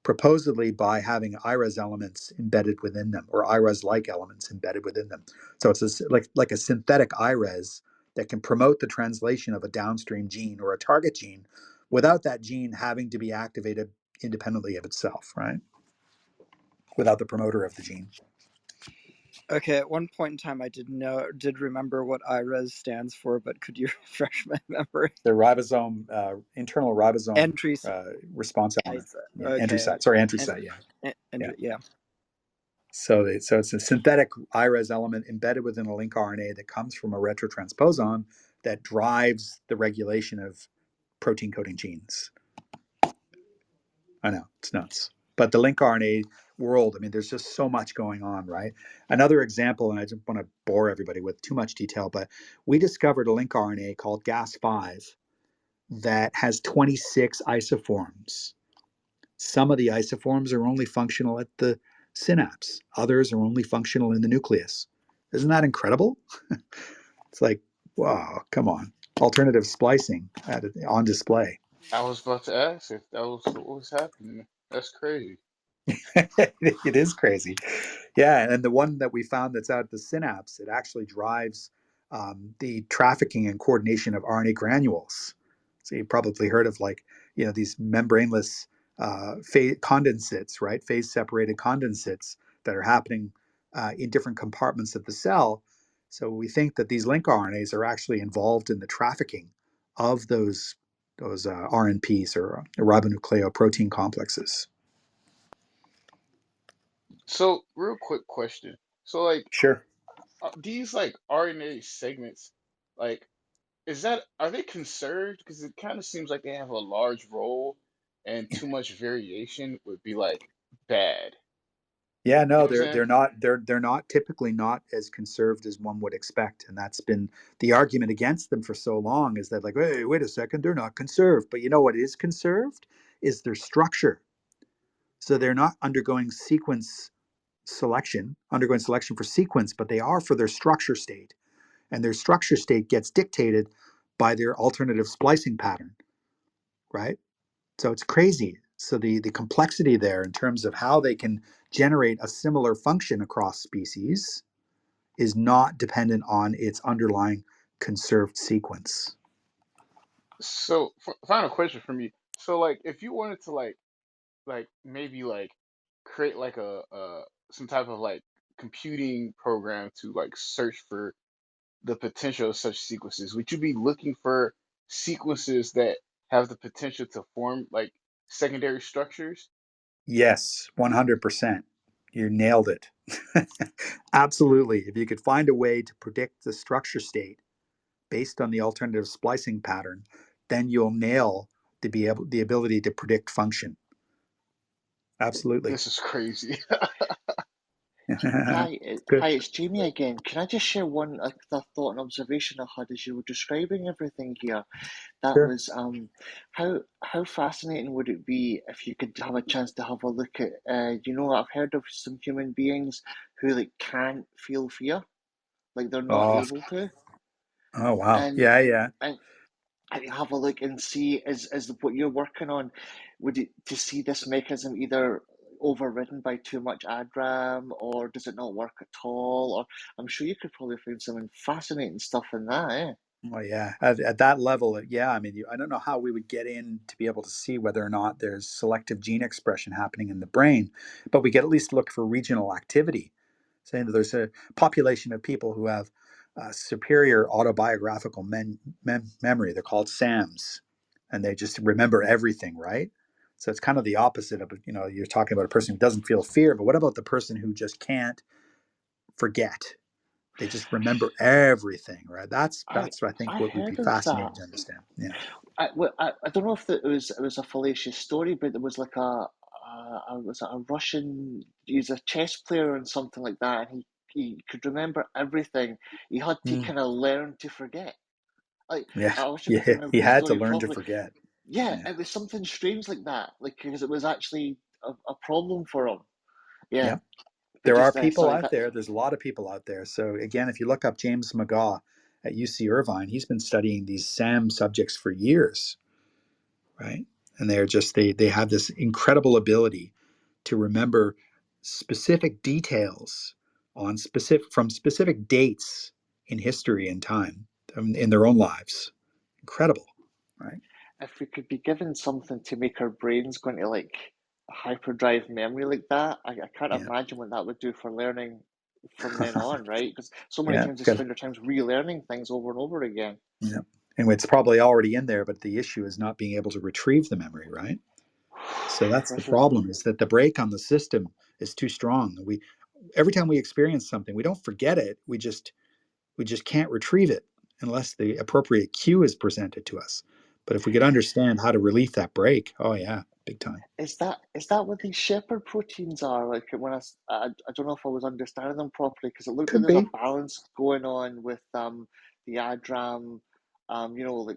D: proposedly by having IRES elements embedded within them, or IRES-like elements embedded within them. So it's like a synthetic IRES that can promote the translation of a downstream gene or a target gene without that gene having to be activated independently of itself, right? Without the promoter of the gene.
K: Okay, at one point in time, I did remember what IRES stands for, but could you refresh my memory?
D: The ribosome, internal ribosome
K: Entry
D: response element. Yeah,
K: okay.
D: entry site. Sorry, entry site. Yeah.
K: Yeah.
D: So it's a synthetic IRES element embedded within a link RNA that comes from a retrotransposon that drives the regulation of protein coding genes. I know, it's nuts. But the link RNA world, I mean, there's just so much going on, right? Another example, and I don't want to bore everybody with too much detail, but we discovered a link RNA called Gas5 that has 26 isoforms. Some of the isoforms are only functional at the synapse. Others are only functional in the nucleus. Isn't that incredible? It's like, wow, come on. alternative splicing on display.
L: I was about to ask if that was what was happening. That's crazy.
D: It is crazy. Yeah, and then the one that we found that's out at the synapse, it actually drives the trafficking and coordination of RNA granules. So you've probably heard of these membraneless condensates, right? Phase separated condensates that are happening in different compartments of the cell. So we think that these link RNAs are actually involved in the trafficking of those RNPs or ribonucleoprotein complexes.
L: So, real quick question. So, like,
D: Sure.
L: these like RNA segments, like, are they conserved? Because it kind of seems like they have a large role, and too much variation would be like bad.
D: Yeah,
L: You know
D: no,
L: what I'm saying?
D: they're not typically not as conserved as one would expect, and that's been the argument against them for so long. Is that like, hey, wait a second, they're not conserved, but you know what is conserved is their structure. So they're not undergoing selection for sequence, but they are for their structure state, and their structure state gets dictated by their alternative splicing pattern, right? So it's crazy. So the complexity there in terms of how they can generate a similar function across species is not dependent on its underlying conserved sequence.
L: So, final question for me. So, like, if you wanted to maybe like create like a some type of like computing program to like search for the potential of such sequences, would you be looking for sequences that have the potential to form like secondary structures?
D: Yes, 100%. You nailed it. Absolutely. If you could find a way to predict the structure state based on the alternative splicing pattern, then you'll nail the ability to predict function. Absolutely.
L: This is crazy.
D: Good.
E: Hi, it's Jamie again. Can I just share one a thought and observation I had as you were describing everything here? That
D: Sure.
E: was how fascinating would it be if you could have a chance to have a look at I've heard of some human beings who like can't feel fear, like they're not
D: Oh,
E: able to,
D: oh wow.
E: and
D: Yeah, yeah.
E: and and have a look and see is what you're working on, would it to see this mechanism either overridden by too much ADRAM or does it not work at all? Or I'm sure you could probably find some fascinating stuff in that, eh?
D: Well, yeah. At that level, yeah. I mean, I don't know how we would get in to be able to see whether or not there's selective gene expression happening in the brain, but we get at least look for regional activity, saying that there's a population of people who have superior autobiographical memory. They're called SAMs, and they just remember everything, right? So it's kind of the opposite of, you're talking about a person who doesn't feel fear, but what about the person who just can't forget? They just remember everything, right?
E: I
D: That's I think
E: I
D: what would be
E: heard of
D: fascinating
E: that.
D: to understand. Yeah.
E: I don't know if it was a fallacious story, but there was like a Russian, he's a chess player and something like that, and he could remember everything. He had to
D: Mm.
E: kind of learn to forget. Like
D: Yeah.
E: I wish I could
D: Yeah. He
E: remember the
D: had to
E: story
D: learn to
E: properly.
D: forget.
E: Yeah,
D: Yeah.
E: it was something strange like that, like because it was actually a problem for him. Yeah,
D: Yeah.
E: but
D: There are
E: just
D: people
E: sorry
D: out
E: that
D: there. There's a lot of people out there. So again, if you look up James McGaw at UC Irvine, he's been studying these SAM subjects for years, right? And they have this incredible ability to remember specific details from specific dates in history and time in their own lives. Incredible, right?
E: if we could be given something to make our brains going to like hyperdrive memory like that, I can't
D: Yeah,
E: imagine what that would do for learning from then on, right? Because so many
D: yeah,
E: times we
D: good.
E: spend our times relearning things over and over again.
D: Yeah, and it's probably already in there, but the issue is not being able to retrieve the memory, right? So that's the
E: This is
D: problem: is that the brake on the system is too strong. We Every time we experience something, we don't forget it. We just can't retrieve it unless the appropriate cue is presented to us. But if we could understand how to relieve that brake, oh yeah, big time.
E: is that what these shepherd proteins are? Like when I don't know if I was understanding them properly because it looked like
D: Could
E: there's a
D: be.
E: balance going on with the ADRAM, like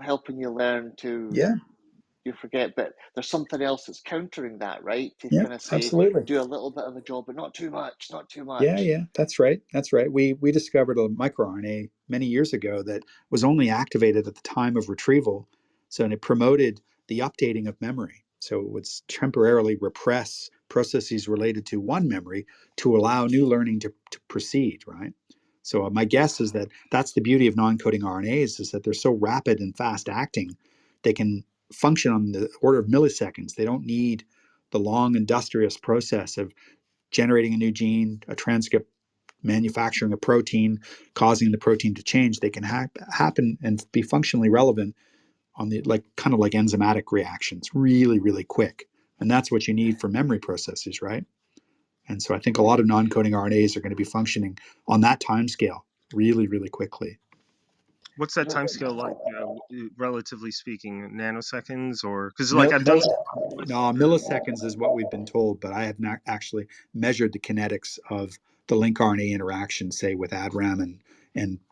E: helping you learn to
D: Yeah.
E: you forget. But there's something else that's countering that, right? To
D: Yeah,
E: kind of say,
D: absolutely.
E: do a little bit of a job, but not too much, not too
D: Yeah,
E: much.
D: yeah, that's right. That's right. We discovered a microRNA many years ago that was only activated at the time of retrieval. So, and it promoted the updating of memory. So it would temporarily repress processes related to one memory to allow new learning to proceed, right? So my guess is that that's the beauty of non-coding RNAs, is that they're so rapid and fast acting, they can function on the order of milliseconds. They don't need the long industrious process of generating a new gene, a transcript, manufacturing a protein, causing the protein to change. They can happen and be functionally relevant on the, like, kind of like enzymatic reactions, really, really quick. And that's what you need for memory processes, right? And so I think a lot of non-coding RNAs are going to be functioning on that time scale really, really quickly.
J: What's that time scale like, relatively speaking? Nanoseconds, or because like
D: Mil,
J: I've done
D: mil,
J: some
D: no,
J: with
D: milliseconds is what we've been told, but I have not actually measured the kinetics of the link RNA interaction, say with ADRAM and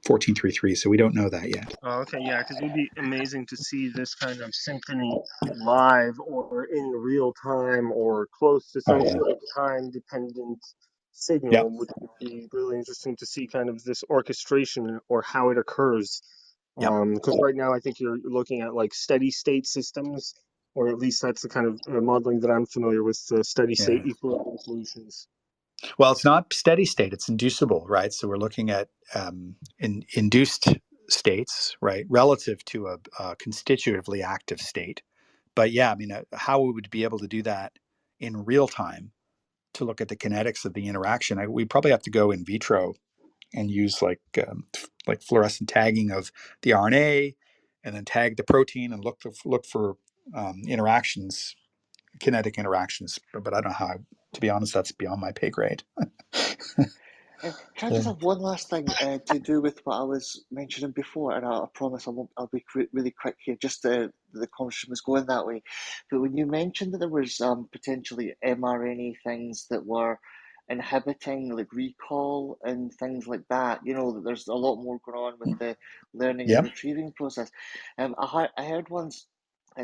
D: 1433. So we don't know that yet.
J: Oh, okay, yeah, because it would be amazing to see this kind of symphony live or in real time or close to
D: Oh
J: some
D: yeah.
J: sort of time dependent
D: Yep.
J: signal, which would be really interesting to see kind of this orchestration or how it occurs.
D: Yep.
J: Because right now I think you're looking at like steady state systems, or at least that's the kind of modeling that I'm familiar with, steady
D: Yeah.
J: state equilibrium solutions.
D: Well, it's not steady state; it's inducible, right? So we're looking at induced states, right, relative to a constitutively active state. But yeah, I mean, how we would be able to do that in real time to look at the kinetics of the interaction, we probably have to go in vitro and use like fluorescent tagging of the RNA, and then tag the protein and look for interactions, kinetic interactions. But I don't know how. To be honest, that's beyond my pay grade.
E: Can I
D: Yeah.
E: just have one last thing to do with what I was mentioning before? And I promise I'll be really quick here. Just the conversation was going that way. But when you mentioned that there was potentially mRNA things that were inhibiting like recall and things like that, you know, that there's a lot more going on with the learning and
D: Yeah.
E: retrieving process. I heard once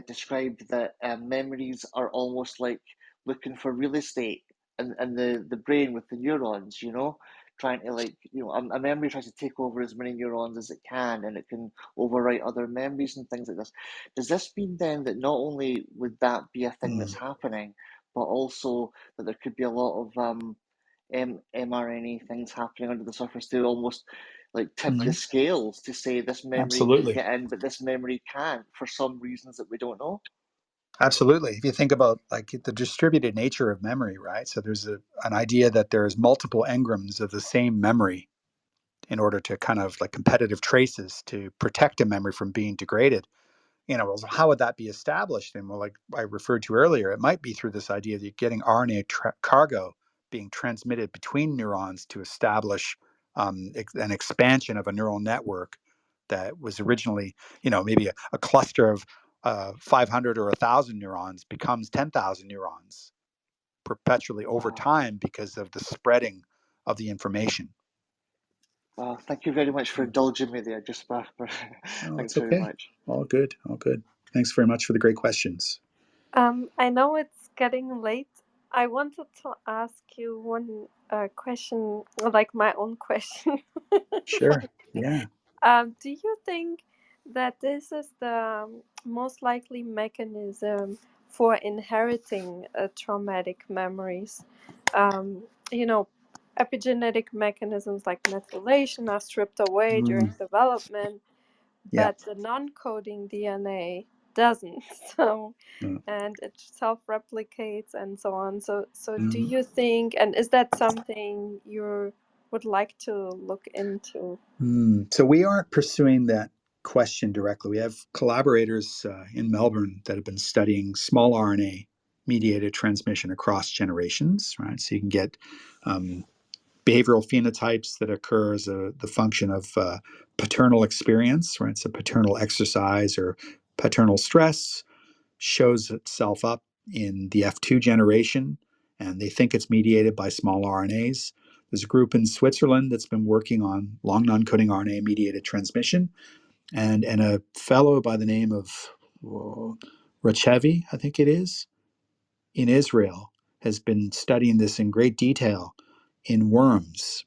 E: described that memories are almost like looking for real estate in the brain with the neurons, you know, trying to, like, you know, a memory tries to take over as many neurons as it can, and it can overwrite other memories and things like this. Does this mean then that not only would that be a thing that's
D: Mm.
E: happening, but also that there could be a lot of mRNA things happening under the surface to almost like tip the
D: Mm.
E: scales to say this memory can
D: Absolutely.
E: get in, but this memory can't for some reasons that we don't know?
D: Absolutely. If you think about like the distributed nature of memory, right? So there's an idea that there's multiple engrams of the same memory in order to kind of like competitive traces to protect a memory from being degraded. Well, so how would that be established? And well, like I referred to earlier, it might be through this idea that you're getting RNA cargo being transmitted between neurons to establish an expansion of a neural network that was originally, maybe a cluster of 500 or 1,000 neurons becomes 10,000 neurons perpetually over
E: Wow.
D: time because of the spreading of the information.
E: Wow. Thank you very much for indulging me there. Just
D: Oh,
E: thanks
D: it's
E: very
D: okay.
E: much.
D: All good. All good. Thanks very much for the great questions.
A: I know it's getting late. I wanted to ask you one question, like my own question.
D: Sure. Yeah.
A: Do you think that this is the most likely mechanism for inheriting traumatic memories? You know, epigenetic mechanisms like methylation are stripped away during
D: Mm,
A: development,
D: yeah.
A: but the non-coding DNA doesn't. So,
D: Mm,
A: and it self-replicates and so on. So do
D: mm,
A: you think, and is that something you would like to look into?
D: So we aren't pursuing that question directly. We have collaborators in Melbourne that have been studying small RNA mediated transmission across generations, right? So you can get behavioral phenotypes that occur as the function of paternal experience, right? So paternal exercise or paternal stress shows itself up in the F2 generation, and they think it's mediated by small RNAs. There's a group in Switzerland that's been working on long non-coding RNA mediated transmission, and a fellow by the name of Rachevi, I think it is, in Israel, has been studying this in great detail in worms.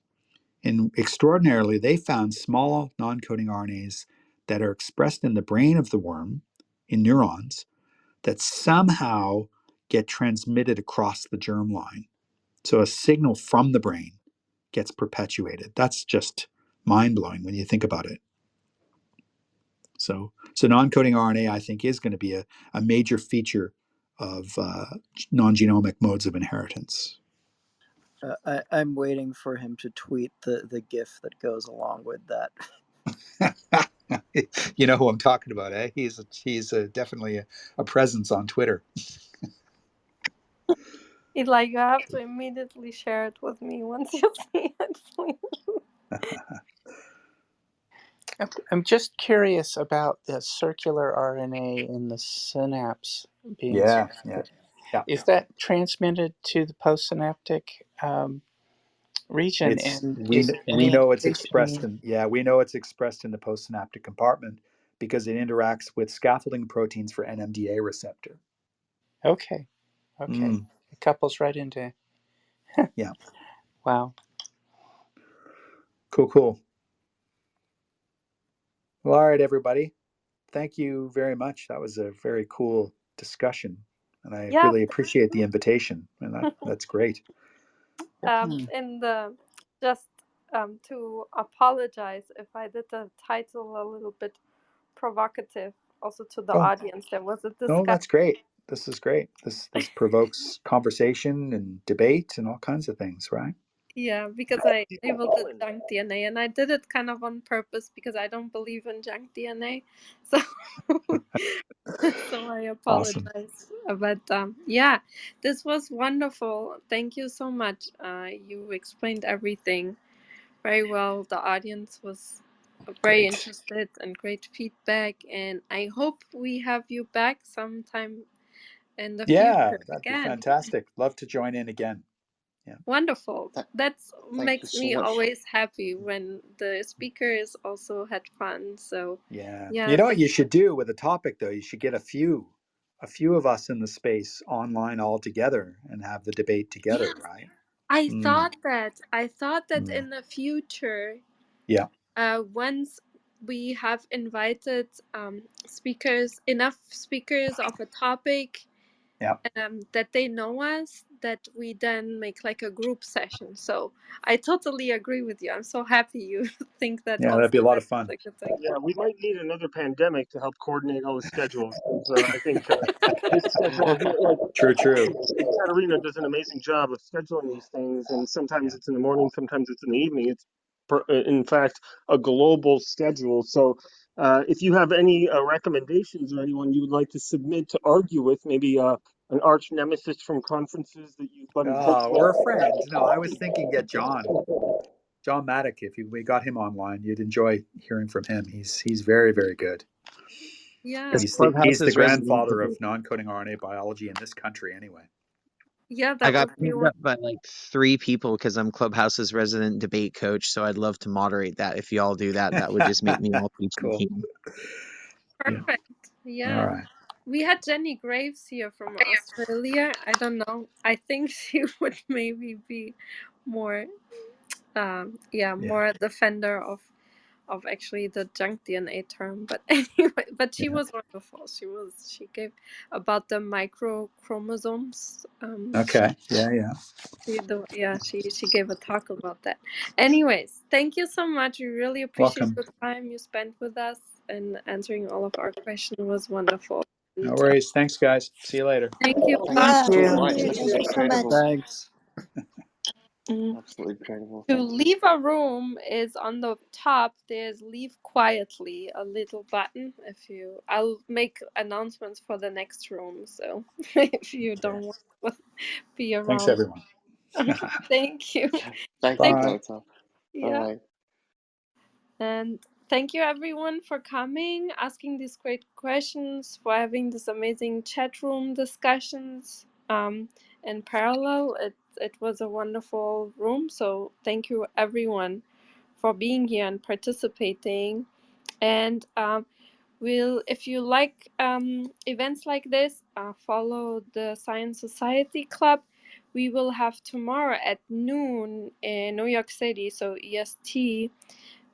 D: And extraordinarily, they found small non-coding RNAs that are expressed in the brain of the worm, in neurons, that somehow get transmitted across the germline. So a signal from the brain gets perpetuated. That's just mind-blowing when you think about it. So non-coding RNA, I think, is going to be a major feature of non-genomic modes of inheritance.
K: I'm waiting for him to tweet the GIF that goes along with that.
D: You know who I'm talking about, eh? He's definitely a presence on Twitter.
A: It's like you have to immediately share it with me once you see it, please.
B: I'm just curious about the circular RNA in the synapse being
D: Yeah.
B: Is that transmitted to the postsynaptic region?
D: It's
B: And
D: we
B: is there
D: we
B: any
D: know it's
B: indication?
D: expressed in we know it's expressed in the postsynaptic compartment because it interacts with scaffolding proteins for NMDA receptor.
B: Okay.
D: Mm,
B: It couples right into.
D: yeah.
B: Wow.
D: Cool. Well, all right, everybody. Thank you very much. That was a very cool discussion, and I
A: Yeah.
D: really appreciate the invitation. And that's great.
A: And just to apologize if I did the title a little bit provocative, also to the
D: Oh
A: audience. There was a
D: no,
A: discussion.
D: that's great. This is great. This provokes conversation and debate and all kinds of things, right?
A: Yeah, because I labeled it junk DNA, and I did it kind of on purpose because I don't believe in junk DNA. So, so I
D: Awesome.
A: apologize. But yeah, this was wonderful. Thank you so much. You explained everything very well. The audience was very
D: Great.
A: interested and great feedback. And I hope we have you back sometime in the
D: Yeah,
A: future
D: that'd be
A: again.
D: fantastic. Love to join in again. Yeah.
A: Wonderful.
E: Th-
A: That
E: Thank you
A: makes
E: so
A: me
E: much.
A: always happy when the speakers also had fun. So,
D: Yeah.
A: yeah,
D: You know what you should do with a topic though? You should get a few of us in the space online all together and have the debate together,
A: yeah.
D: right?
A: I
D: Mm,
A: thought that. I thought that
D: mm.
A: in the future,
D: Yeah.
A: once we have invited speakers, enough speakers of a topic,
D: Yeah.
A: that they know us, that we then make like a group session. So I totally agree with you. I'm so happy you think that
D: Yeah, that'd
A: also.
D: be a lot
A: That's
D: of fun.
A: a good thing.
J: Yeah, we might need another pandemic to help coordinate all the schedules. 'Cause, I think this schedule, like
D: True.
J: Katerina does an amazing job of scheduling these things, and sometimes
D: Yeah.
J: it's in the morning, sometimes it's in the evening. It's, in fact, a global schedule. So, if you have any recommendations or anyone you would like to submit to argue with, maybe an arch nemesis from conferences that you've butted heads
D: Or a
J: with.
D: friend. No, I was thinking get John Maddock. If we got him online, you'd enjoy hearing from him. He's very, very good.
A: Yeah.
M: As
D: He's the
M: Clubhouse's resident
D: grandfather
M: debate,
D: of non-coding RNA biology in this country, anyway.
A: Yeah,
M: I
A: that
M: got
A: would be
M: pinned
A: one.
M: up by like 3 people because I'm Clubhouse's resident debate coach. So I'd love to moderate that. If y'all do that, that would just make me all peachy
D: Cool.
M: keen.
D: Yeah.
A: Perfect.
D: All
A: Yeah.
D: right.
A: We had Jenny Graves here from Australia. I don't know. I think she would maybe be more,
D: Yeah.
A: more a defender of actually the junk DNA term. But anyway, but she
D: Yeah.
A: was wonderful. She gave about the micro chromosomes.
D: Okay. Yeah.
A: She gave a talk about that. Anyways, thank you so much. We really appreciate
D: Welcome.
A: the time you spent with us and answering all of our questions. It was wonderful.
D: No
A: And
D: worries. Thanks, guys. See you later.
A: thank you.
E: Thank you
A: Bye.
F: Yeah,
E: so
F: thank
E: much.
F: you.
E: This was
F: Thank you so much.
E: incredible.
K: Thanks.
A: Mm.
E: Absolutely incredible.
A: To
E: Thank you.
A: leave a room is on the top. There's leave quietly, a little button. I'll make announcements for the next room. So if you
D: Okay.
A: don't want to be
D: Thanks,
A: around,
D: everyone.
A: thank you.
E: Thank you,
A: Thank
D: Bye.
E: Doctor. Bye
A: Yeah.
E: bye.
A: And thank you everyone for coming, asking these great questions, for having this amazing chat room discussions in parallel. It was a wonderful room. So thank you everyone for being here and participating. And If you like events like this, follow the Science Society Club. We will have tomorrow at noon in New York City, so EST,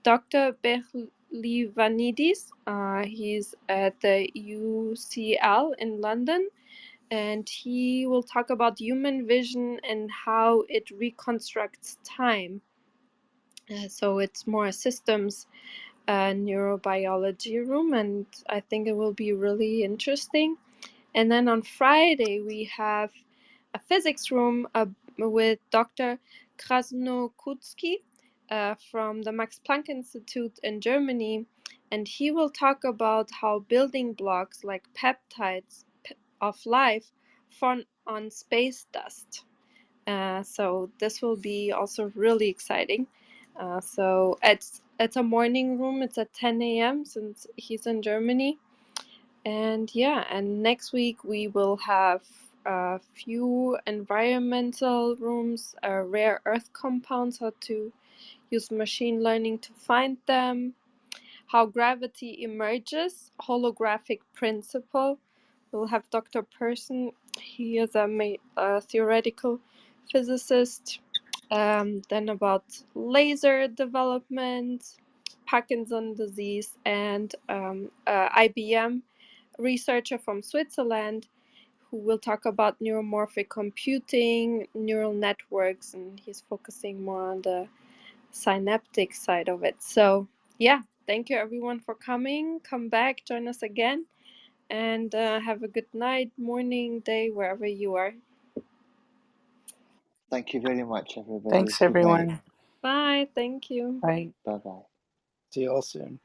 A: Dr. Bechlivanidis. He's at the UCL in London, and he will talk about human vision and how it reconstructs time. So it's more systems neurobiology room, and I think it will be really interesting. And then on Friday, we have a physics room with Dr. Krasnokutski from the Max Planck Institute in Germany. And he will talk about how building blocks like peptides of life form on space dust. So this will be also really exciting. So it's a morning room. It's at 10 a.m. since he's in Germany. And yeah, and next week we will have a few environmental rooms, rare earth compounds, how to use machine learning to find them, how gravity emerges, holographic principle. We'll have Dr. Person. He is a theoretical physicist. Then about laser development, Parkinson disease, and IBM researcher from Switzerland who will talk about neuromorphic computing, neural networks, and he's focusing more on the synaptic side of it. So, yeah, thank you everyone for coming. Come back, join us again, and have a good night, morning, day, wherever you are.
E: Thank you very much, everybody.
B: Thanks,
E: Good night.
B: everyone.
A: Bye. Thank you.
B: Bye.
E: Bye bye.
K: See you all soon.